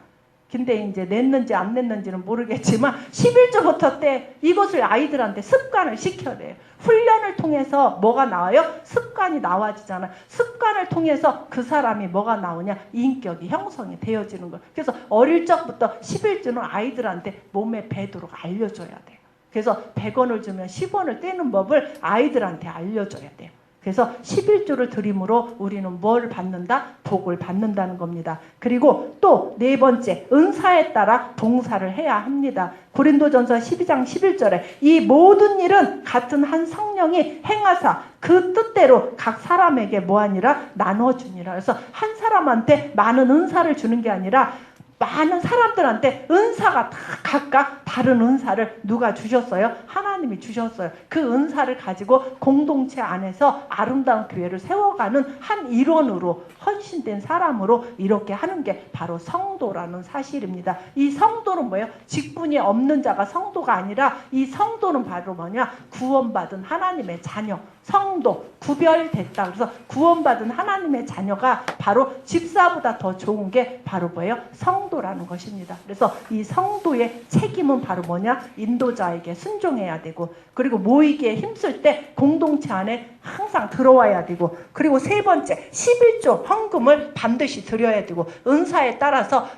근데 이제 냈는지 안 냈는지는 모르겠지만 11조부터 이것을 아이들한테 습관을 시켜야 돼요. 훈련을 통해서 뭐가 나와요? 습관이 나와지잖아요. 습관을 통해서 그 사람이 뭐가 나오냐? 인격이 형성이 되어지는 거예요. 그래서 어릴 적부터 11조는 아이들한테 몸에 배도록 알려줘야 돼요. 그래서 100원을 주면 10원을 떼는 법을 아이들한테 알려줘야 돼요. 그래서 11조를 드림으로 우리는 뭘 받는다? 복을 받는다는 겁니다. 그리고 또 네 번째, 은사에 따라 봉사를 해야 합니다. 고린도전서 12장 11절에 이 모든 일은 같은 한 성령이 행하사 그 뜻대로 각 사람에게 뭐하니라? 나눠주니라. 그래서 한 사람한테 많은 은사를 주는 게 아니라 많은 사람들한테 은사가 다 각각 다른 은사를 누가 주셨어요? 하나님이 주셨어요. 그 은사를 가지고 공동체 안에서 아름다운 교회를 세워가는 한 일원으로 헌신된 사람으로 이렇게 하는 게 바로 성도라는 사실입니다. 이 성도는 뭐예요? 직분이 없는 자가 성도가 아니라 이 성도는 바로 뭐냐? 구원받은 하나님의 자녀. 성도, 구별됐다. 그래서 구원받은 하나님의 자녀가 바로 집사보다 더 좋은 게 바로 뭐예요? 성도라는 것입니다. 그래서 이 성도의 책임은 바로 뭐냐? 인도자에게 순종해야 되고 그리고 모이기에 힘쓸 때 공동체 안에 항상 들어와야 되고 그리고 세 번째 11조 헌금을 반드시 드려야 되고 은사에 따라서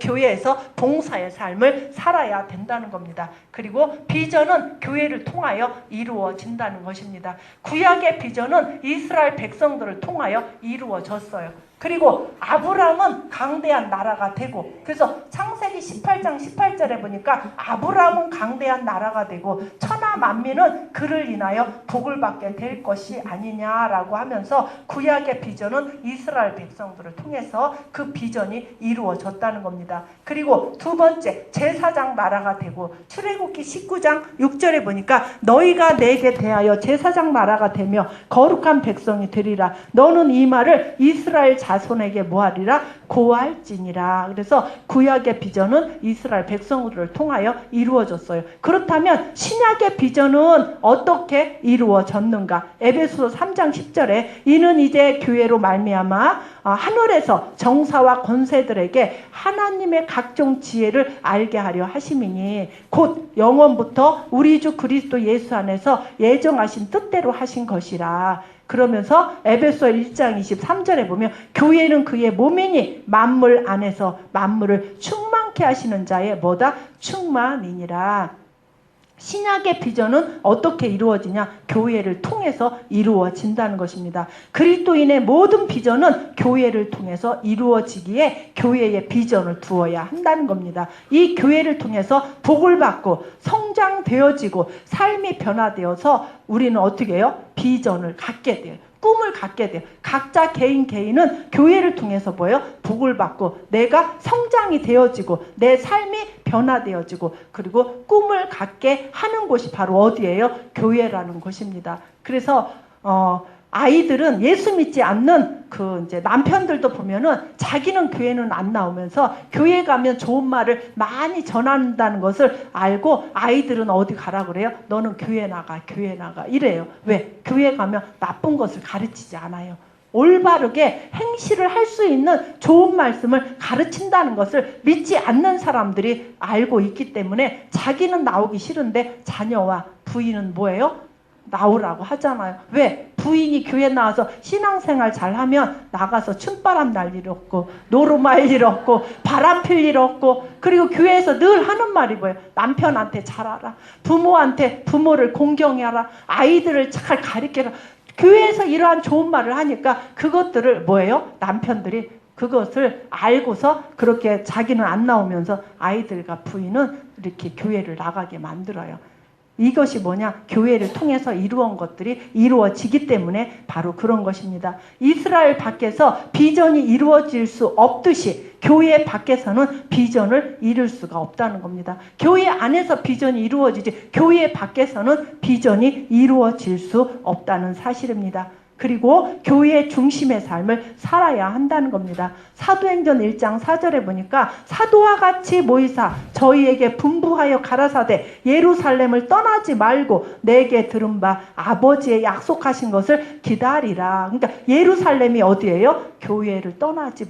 교회에서 봉사의 삶을 살아야 된다는 겁니다. 그리고 비전은 교회를 통하여 이루어진다는 것입니다. 구약의 비전은 이스라엘 백성들을 통하여 이루어졌어요. 그리고 아브람은 강대한 나라가 되고, 그래서 창세기 18장 18절에 보니까 아브람은 강대한 나라가 되고 천하 만민은 그를 인하여 복을 받게 될 것이 아니냐라고 하면서 구약의 비전은 이스라엘 백성들을 통해서 그 비전이 이루어졌다는 겁니다. 그리고 두 번째, 제사장 나라가 되고 출애굽기 19장 6절에 보니까 너희가 내게 대하여 제사장 나라가 되며 거룩한 백성이 되리라. 너는 이 말을 이스라엘 자손에게 뭐하리라? 고할지니라. 그래서 구약의 비전은 이스라엘 백성들을 통하여 이루어졌어요. 그렇다면 신약의 비전은 어떻게 이루어졌는가? 에베소서 3장 10절에 이는 이제 교회로 말미암아 하늘에서 정사와 권세들에게 하나님의 각종 지혜를 알게 하려 하심이니 곧 영원부터 우리 주 그리스도 예수 안에서 예정하신 뜻대로 하신 것이라. 그러면서 에베소 1장 23절에 보면 교회는 그의 몸이니 만물 안에서 만물을 충만케 하시는 자의 뭐다? 충만이니라. 신약의 비전은 어떻게 이루어지냐? 교회를 통해서 이루어진다는 것입니다. 그리스도인의 모든 비전은 교회를 통해서 이루어지기에 교회의 비전을 두어야 한다는 겁니다. 이 교회를 통해서 복을 받고 성장되어지고 삶이 변화되어서 우리는 어떻게 해요? 비전을 갖게 돼요. 꿈을 갖게 돼요. 각자 개인은 교회를 통해서 뭐예요? 복을 받고 내가 성장이 되어지고 내 삶이 변화되어지고 그리고 꿈을 갖게 하는 곳이 바로 어디예요? 교회라는 곳입니다. 그래서 아이들은 예수 믿지 않는 이제 남편들도 보면은 자기는 교회는 안 나오면서 교회 가면 좋은 말을 많이 전한다는 것을 알고 아이들은 어디 가라 그래요? 너는 교회 나가 이래요. 왜? 교회 가면 나쁜 것을 가르치지 않아요. 올바르게 행실을 할 수 있는 좋은 말씀을 가르친다는 것을 믿지 않는 사람들이 알고 있기 때문에 자기는 나오기 싫은데 자녀와 부인은 뭐예요? 나오라고 하잖아요. 왜? 부인이 교회 나와서 신앙생활 잘하면 나가서 춤바람 날 일 없고 노름할 일 없고 바람 필 일 없고 그리고 교회에서 늘 하는 말이 뭐예요? 남편한테 잘하라. 부모를 공경해라. 아이들을 잘 가르쳐라. 교회에서 이러한 좋은 말을 하니까 그것들을 뭐예요? 남편들이 그것을 알고서 그렇게 자기는 안 나오면서 아이들과 부인은 이렇게 교회를 나가게 만들어요. 이것이 뭐냐? 교회를 통해서 이루어진 것들이 이루어지기 때문에 바로 그런 것입니다. 이스라엘 밖에서 비전이 이루어질 수 없듯이 교회 밖에서는 비전을 이룰 수가 없다는 겁니다. 교회 안에서 비전이 이루어지지 교회 밖에서는 비전이 이루어질 수 없다는 사실입니다. 그리고 교회의 중심의 삶을 살아야 한다는 겁니다. 사도행전 1장 4절에 보니까 사도와 같이 모이사 저희에게 분부하여 가라사대 예루살렘을 떠나지 말고 내게 들은 바 아버지의 약속하신 것을 기다리라. 그러니까 예루살렘이 어디예요? 교회를 떠나지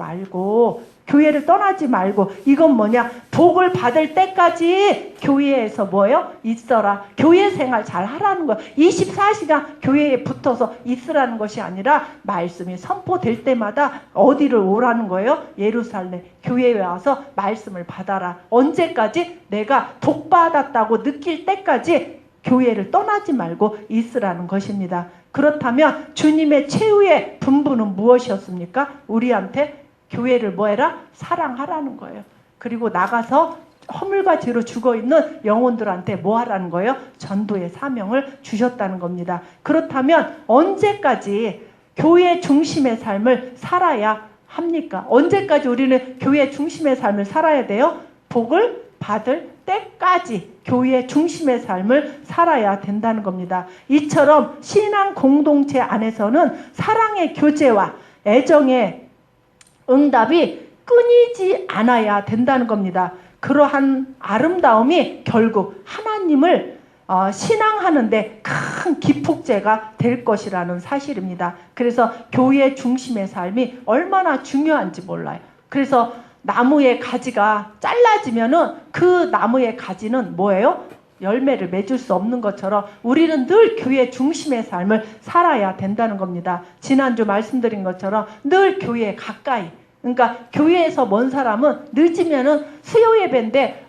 말고 이건 뭐냐? 복을 받을 때까지 교회에서 뭐예요? 있어라. 교회 생활 잘 하라는 거예요. 24시간 교회에 붙어서 있으라는 것이 아니라 말씀이 선포될 때마다 어디를 오라는 거예요? 예루살렘 교회에 와서 말씀을 받아라. 언제까지? 내가 복받았다고 느낄 때까지 교회를 떠나지 말고 있으라는 것입니다. 그렇다면 주님의 최후의 분부는 무엇이었습니까? 우리한테 교회를 뭐해라? 사랑하라는 거예요. 그리고 나가서 허물과 죄로 죽어있는 영혼들한테 뭐 하라는 거예요? 전도의 사명을 주셨다는 겁니다. 그렇다면 언제까지 교회 중심의 삶을 살아야 합니까? 언제까지 우리는 교회 중심의 삶을 살아야 돼요? 복을 받을 때까지 교회 중심의 삶을 살아야 된다는 겁니다. 이처럼 신앙 공동체 안에서는 사랑의 교제와 애정의 응답이 끊이지 않아야 된다는 겁니다. 그러한 아름다움이 결국 하나님을 신앙하는데 큰 기폭제가 될 것이라는 사실입니다. 그래서 교회 중심의 삶이 얼마나 중요한지 몰라요. 그래서 나무의 가지가 잘라지면은 그 나무의 가지는 뭐예요? 열매를 맺을 수 없는 것처럼 우리는 늘 교회 중심의 삶을 살아야 된다는 겁니다. 지난주 말씀드린 것처럼 늘 교회에 가까이, 그러니까 교회에서 먼 사람은 늦으면은 수요 예배인데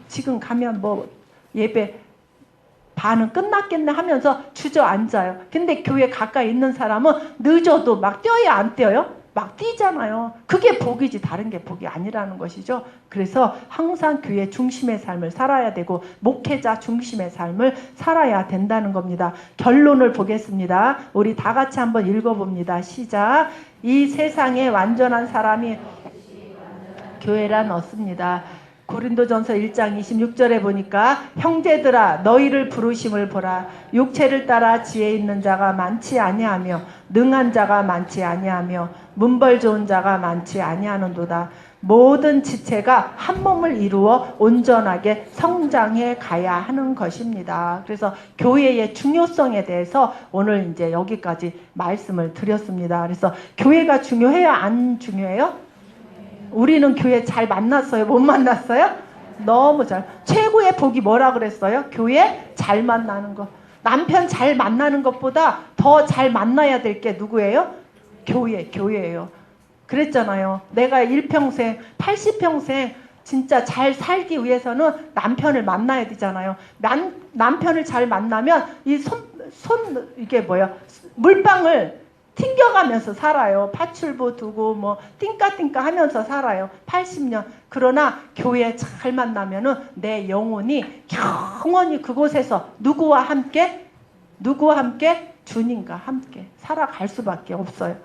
지금 가면 뭐 예배 반은 끝났겠네 하면서 주저앉아요. 근데 교회 가까이 있는 사람은 늦어도 막 뛰어야 안 뛰어요? 막 뛰잖아요. 그게 복이지 다른 게 복이 아니라는 것이죠. 그래서 항상 교회 중심의 삶을 살아야 되고 목회자 중심의 삶을 살아야 된다는 겁니다. 결론을 보겠습니다. 우리 다 같이 한번 읽어봅니다. 시작. 이 세상에 완전한 사람이 교회란 없습니다. 고린도전서 1장 26절에 보니까 형제들아 너희를 부르심을 보라. 육체를 따라 지혜 있는 자가 많지 아니하며 능한 자가 많지 아니하며 문벌 좋은 자가 많지 아니하는도다. 모든 지체가 한 몸을 이루어 온전하게 성장해 가야 하는 것입니다. 그래서 교회의 중요성에 대해서 오늘 이제 여기까지 말씀을 드렸습니다. 그래서 교회가 중요해요? 안 중요해요? 우리는 교회 잘 만났어요? 못 만났어요? 너무 잘. 최고의 복이 뭐라 그랬어요? 교회 잘 만나는 거. 남편 잘 만나는 것보다 더 잘 만나야 될 게 누구예요? 교회예요. 그랬잖아요. 내가 일평생 80평생 진짜 잘 살기 위해서는 남편을 만나야 되잖아요. 남편을 잘 만나면 이 이게 뭐야? 물방울 튕겨가면서 살아요. 파출부 두고 뭐 띵까띵까 하면서 살아요. 80년. 그러나 교회 잘 만나면은 내 영혼이 영원히 그곳에서 누구와 함께? 주님과 함께 살아갈 수밖에 없어요.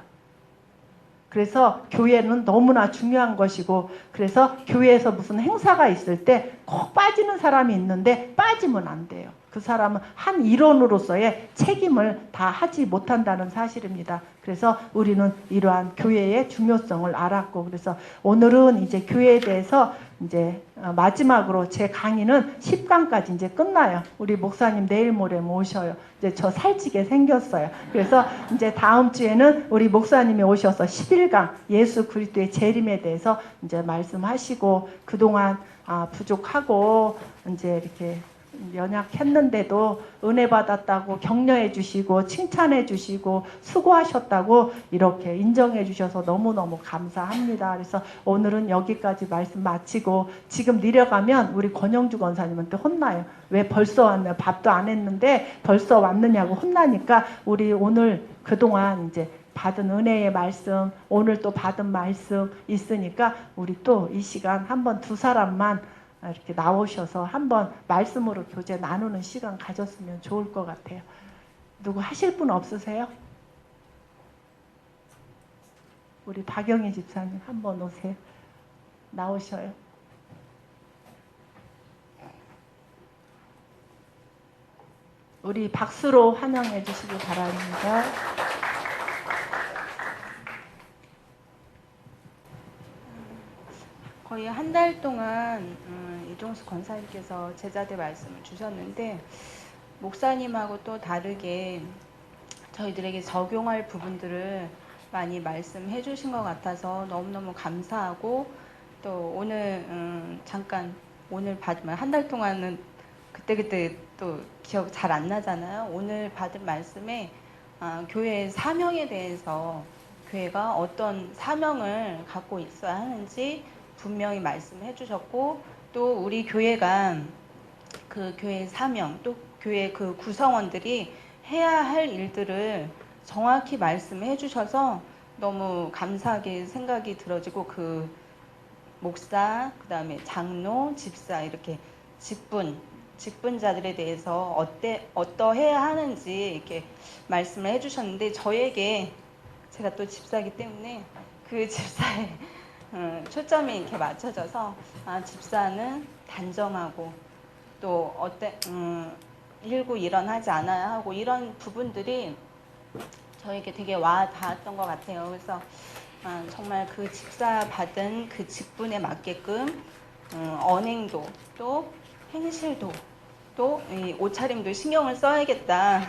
그래서 교회는 너무나 중요한 것이고, 그래서 교회에서 무슨 행사가 있을 때 꼭 빠지는 사람이 있는데 빠지면 안 돼요. 그 사람은 한 일원으로서의 책임을 다 하지 못한다는 사실입니다. 그래서 우리는 이러한 교회의 중요성을 알았고, 그래서 오늘은 이제 교회에 대해서 이제 마지막으로 제 강의는 10강까지 이제 끝나요. 우리 목사님 내일 모레 모셔요. 이제 저 살찌게 생겼어요. 그래서 이제 다음 주에는 우리 목사님이 오셔서 11강 예수 그리스도의 재림에 대해서 이제 말씀하시고, 그동안 부족하고 이제 이렇게 연약했는데도 은혜 받았다고 격려해 주시고 칭찬해 주시고 수고하셨다고 이렇게 인정해 주셔서 너무너무 감사합니다. 그래서 오늘은 여기까지 말씀 마치고, 지금 내려가면 우리 권영주 권사님한테 혼나요. 왜 벌써 왔냐, 밥도 안 했는데 벌써 왔느냐고 혼나니까, 우리 오늘 그동안 이제 받은 은혜의 말씀, 오늘 또 받은 말씀 있으니까 우리 또 이 시간 한번 두 사람만 이렇게 나오셔서 한번 말씀으로 교제 나누는 시간 가졌으면 좋을 것 같아요. 누구 하실 분 없으세요? 우리 박영희 집사님 한번 오세요. 나오셔요. 우리 박수로 환영해 주시기 바랍니다.
거의 한 달 동안 이종수 권사님께서 제자들 말씀을 주셨는데, 목사님하고 또 다르게 저희들에게 적용할 부분들을 많이 말씀해 주신 것 같아서 너무너무 감사하고, 또 오늘 잠깐 오늘 받으면 한 달 동안은 그때그때 또 기억 잘 안 나잖아요. 오늘 받은 말씀에 교회의 사명에 대해서, 교회가 어떤 사명을 갖고 있어야 하는지 분명히 말씀해 주셨고, 또 우리 교회가 그 교회의 사명, 또 교회 그 구성원들이 해야 할 일들을 정확히 말씀해 주셔서 너무 감사하게 생각이 들어지고, 그 목사, 그 다음에 장로, 집사, 이렇게 직분자들에 대해서 어떠해야 하는지 이렇게 말씀을 해주셨는데, 저에게, 제가 또 집사이기 때문에 그 집사의 초점이 이렇게 맞춰져서, 집사는 단정하고 또 일고 일어나지 않아야 하고, 이런 부분들이 저에게 되게 와 닿았던 것 같아요. 그래서 정말 그 집사 받은 그 직분에 맞게끔 언행도, 또 행실도, 또 이 옷차림도 신경을 써야겠다,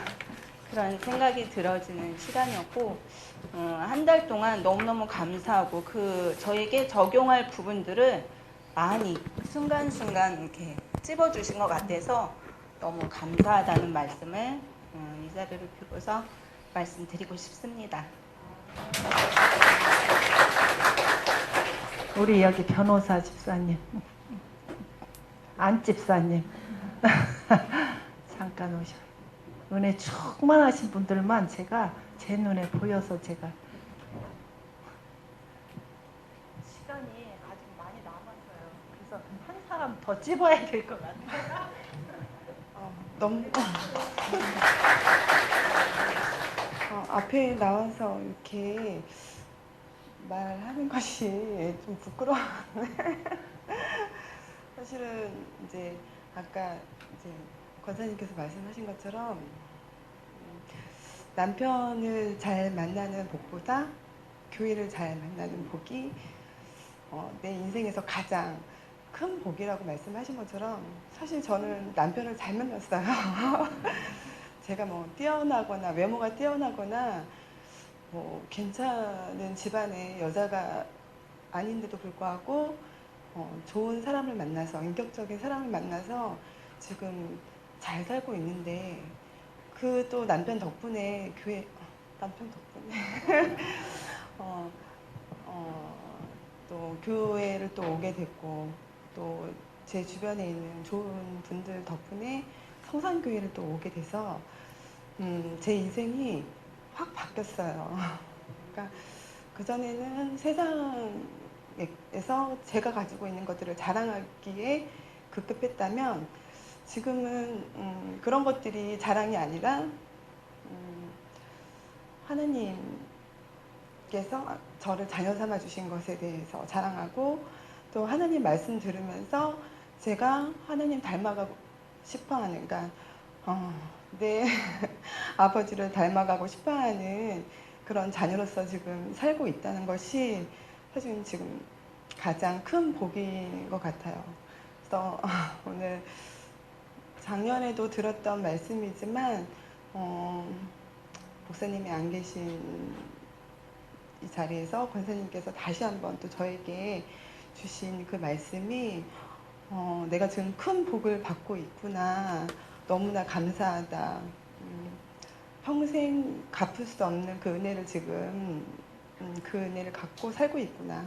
그런 생각이 들어지는 시간이었고, 한 달 동안 너무너무 감사하고, 그 저에게 적용할 부분들을 많이 순간순간 이렇게 찝어주신 것 같아서 너무 감사하다는 말씀을 이 자리를 빌고서 말씀드리고 싶습니다.
우리 여기 변호사 집사님, 안 집사님 잠깐 오셔요. 은혜 충만하신 분들만 제가 제 눈에 보여서 제가 사람 더 찝어야 될 것 같아요.
너무 앞에 나와서 이렇게 말하는 것이 좀 부끄러워. 사실은 이제 아까 이제 권사님께서 말씀하신 것처럼 남편을 잘 만나는 복보다 교회를 잘 만나는 복이 내 인생에서 가장 큰 복이라고 말씀하신 것처럼 사실 저는 남편을 잘 만났어요. 제가 뭐 뛰어나거나 외모가 뛰어나거나 뭐 괜찮은 집안의 여자가 아닌데도 불구하고 좋은 사람을 만나서 인격적인 사람을 만나서 지금 잘 살고 있는데 그 또 남편 덕분에 남편 덕분에 또 교회를 또 오게 됐고 또 제 주변에 있는 좋은 분들 덕분에 성산교회를 또 오게 돼서 제 인생이 확 바뀌었어요. 그러니까 그전에는 세상에서 제가 가지고 있는 것들을 자랑하기에 급급했다면 지금은 그런 것들이 자랑이 아니라 하나님께서 저를 자녀 삼아 주신 것에 대해서 자랑하고 또 하나님 말씀 들으면서 제가 하나님 닮아가고 싶어하는, 그러니까 내 아버지를 닮아가고 싶어하는 그런 자녀로서 지금 살고 있다는 것이 사실 지금 가장 큰 복인 것 같아요. 그래서 오늘 작년에도 들었던 말씀이지만 목사님이 안 계신 이 자리에서 권사님께서 다시 한번 또 저에게 주신 그 말씀이 내가 지금 큰 복을 받고 있구나, 너무나 감사하다, 평생 갚을 수 없는 그 은혜를 지금 그 은혜를 갖고 살고 있구나,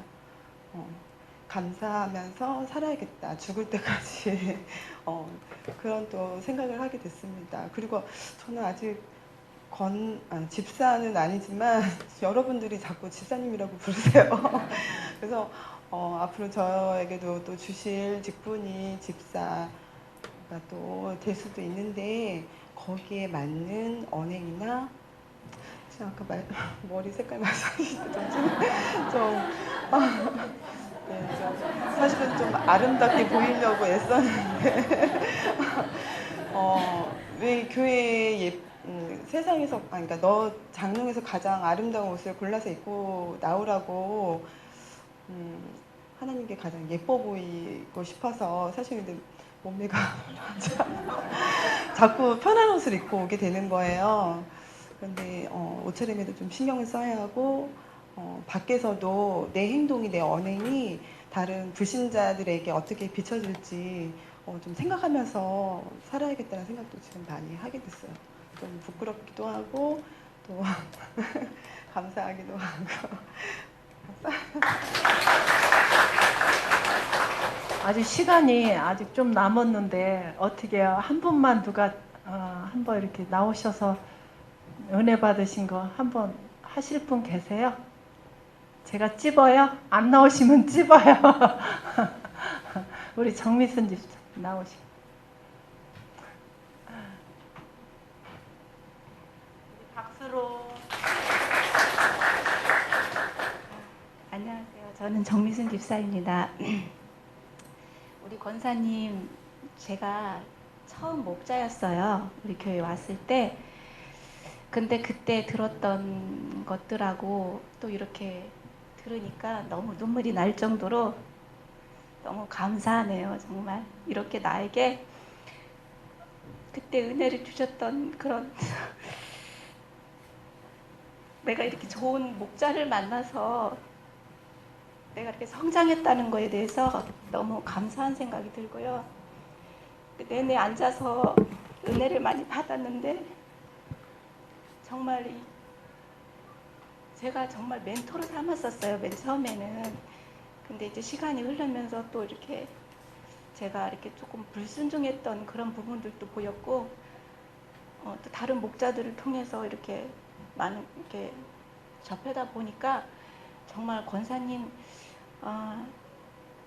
감사하면서 살아야겠다, 죽을 때까지 그런 또 생각을 하게 됐습니다. 그리고 저는 아직 집사는 아니지만 여러분들이 자꾸 집사님이라고 부르세요. 그래서 앞으로 저에게도 또 주실 직분이 집사가 또 될 수도 있는데 거기에 맞는 언행이나 아까 머리 색깔 말씀하실 때 사실은 좀 아름답게 보이려고 애썼는데 왜 교회 세상에서 그러니까 너 장롱에서 가장 아름다운 옷을 골라서 입고 나오라고 하나님께 가장 예뻐 보이고 싶어서 사실 근데 몸매가 자꾸 편한 옷을 입고 오게 되는 거예요. 그런데 옷차림에도 좀 신경을 써야 하고 밖에서도 내 행동이, 내 언행이 다른 불신자들에게 어떻게 비춰질지 좀 생각하면서 살아야겠다는 생각도 지금 많이 하게 됐어요. 좀 부끄럽기도 하고 또 감사하기도 하고.
아직 시간이 아직 좀 남았는데 어떻게 한 분만 누가 한번 이렇게 나오셔서 은혜 받으신 거 한번 하실 분 계세요? 제가 찝어요? 안 나오시면 찝어요. 우리 정미순 집사 나오시고. 박수로.
안녕하세요. 저는 정미순 집사입니다. 우리 권사님, 제가 처음 목자였어요. 우리 교회 왔을 때. 근데 그때 들었던 것들하고 또 이렇게 들으니까 너무 눈물이 날 정도로 너무 감사하네요. 정말 이렇게 나에게 그때 은혜를 주셨던 그런 내가 이렇게 좋은 목자를 만나서 내가 이렇게 성장했다는 거에 대해서 너무 감사한 생각이 들고요. 내내 앉아서 은혜를 많이 받았는데 정말 제가 정말 멘토로 삼았었어요. 맨 처음에는. 근데 이제 시간이 흐르면서 또 이렇게 제가 이렇게 조금 불순종했던 그런 부분들도 보였고 또 다른 목자들을 통해서 이렇게 많은 이렇게 접하다 보니까 정말 권사님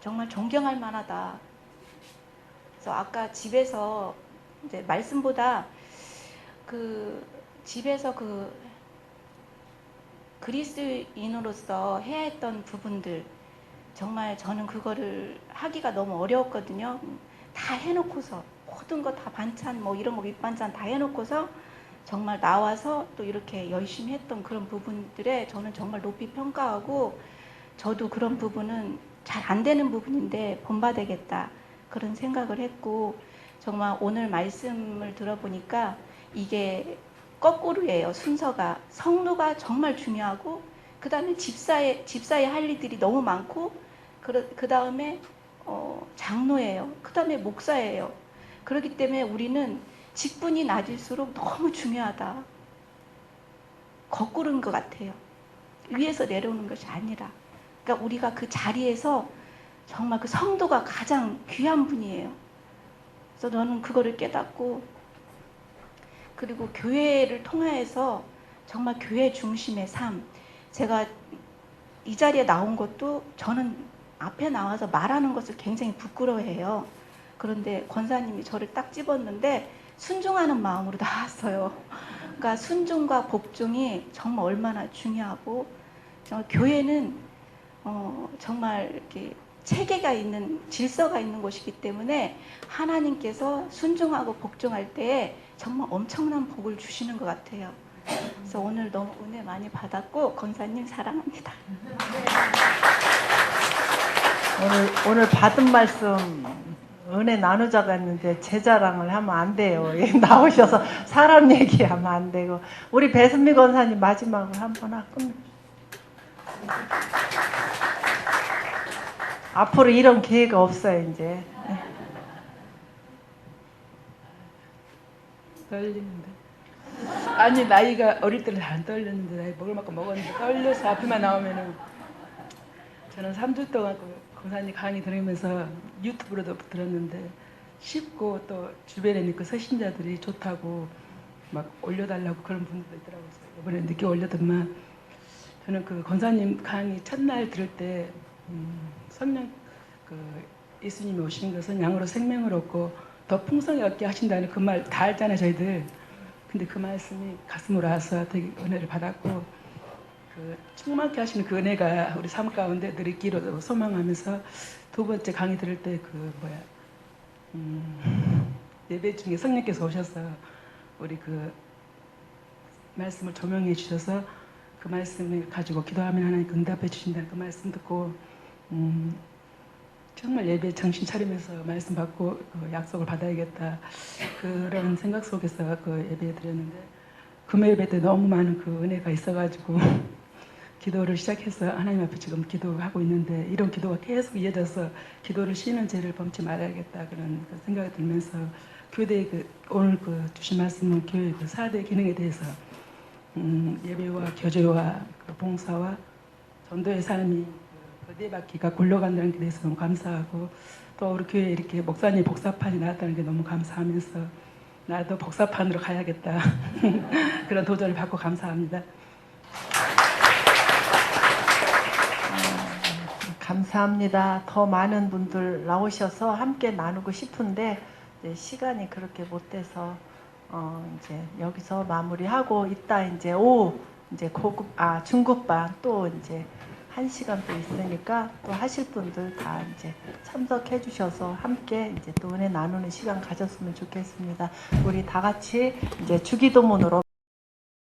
정말 존경할 만하다. 그래서 아까 집에서 이제 말씀보다 그 집에서 그 그리스인으로서 해야 했던 부분들, 정말 저는 그거를 하기가 너무 어려웠거든요. 다 해놓고서 모든 거 다 반찬 뭐 이런 거 밑반찬 다 해놓고서 정말 나와서 또 이렇게 열심히 했던 그런 부분들에 저는 정말 높이 평가하고, 저도 그런 부분은 잘 안 되는 부분인데 본받아야겠다 그런 생각을 했고, 정말 오늘 말씀을 들어보니까 이게 거꾸로예요. 순서가 성도가 정말 중요하고, 그 다음에 집사에 할 일들이 너무 많고, 그 다음에 장로예요. 그 다음에 목사예요. 그렇기 때문에 우리는 직분이 낮을수록 너무 중요하다. 거꾸로인 것 같아요. 위에서 내려오는 것이 아니라. 그러니까 우리가 그 자리에서 정말 그 성도가 가장 귀한 분이에요. 그래서 저는 그거를 깨닫고, 그리고 교회를 통해서 정말 교회 중심의 삶, 제가 이 자리에 나온 것도 저는 앞에 나와서 말하는 것을 굉장히 부끄러워해요. 그런데 권사님이 저를 딱 집었는데 순종하는 마음으로 나왔어요. 그러니까 순종과 복종이 정말 얼마나 중요하고, 정말 교회는 정말 이렇게 체계가 있는, 질서가 있는 곳이기 때문에 하나님께서 순종하고 복종할 때에 정말 엄청난 복을 주시는 것 같아요. 그래서 오늘 너무 은혜 많이 받았고, 권사님 사랑합니다.
오늘 받은 말씀 은혜 나누자고 했는데 제 자랑을 하면 안 돼요. 나오셔서 사람 얘기하면 안 되고. 우리 배선미 권사님 마지막으로 한번 하고 앞으로 이런 기회가 없어요 이제.
떨리는데. 아니 나이가 어릴 때는 안 떨렸는데 나이 먹을 만큼 먹었는데 떨려서 앞에만 나오면은. 저는 3주 동안 그 권사님 강의 들으면서 유튜브로도 들었는데 쉽고 또 주변에 있는 그 서신자들이 좋다고 막 올려달라고 그런 분들도 있더라고요. 이번에 늦게 올려더만 저는 그 권사님 강의 첫날 들을 때 성령 그 예수님이 오신 것은 양으로 생명을 얻고 더 풍성히 얻게 하신다는 그 말 다 알잖아요 저희들. 근데 그 말씀이 가슴으로 와서 되게 은혜를 받았고, 그 충만케 하시는 그 은혜가 우리 삶 가운데 늘 있기로 소망하면서 두 번째 강의 들을 때 예배 중에 성령께서 오셔서 우리 그 말씀을 조명해 주셔서 그 말씀을 가지고 기도하면 하나님 응답해 주신다는 그 말씀 듣고 정말 예배 정신 차리면서 말씀 받고 그 약속을 받아야겠다 그런 생각 속에서 그 예배 드렸는데, 금요 예배 때 너무 많은 그 은혜가 있어가지고 기도를 시작해서 하나님 앞에 지금 기도하고 있는데, 이런 기도가 계속 이어져서 기도를 쉬는 죄를 범치 말아야겠다 그런 그 생각이 들면서 교대의 오늘 주신 말씀은 교회 그 4대 기능에 대해서 예배와 교제와 그 봉사와 전도의 삶이 그 네 바퀴가 굴러간다는 게 대해서 너무 감사하고, 또 우리 교회에 이렇게 목사님 복사판이 나왔다는 게 너무 감사하면서 나도 복사판으로 가야겠다 그런 도전을 받고 감사합니다.
감사합니다. 더 많은 분들 나오셔서 함께 나누고 싶은데 시간이 그렇게 못 돼서 이제 여기서 마무리하고, 이따 이제 오후 이제 중급반 또 이제 1시간 또 있으니까 또 하실 분들 다 이제 참석해 주셔서 함께 이제 또 은혜 나누는 시간 가졌으면 좋겠습니다. 우리 다 같이 이제 주기도문으로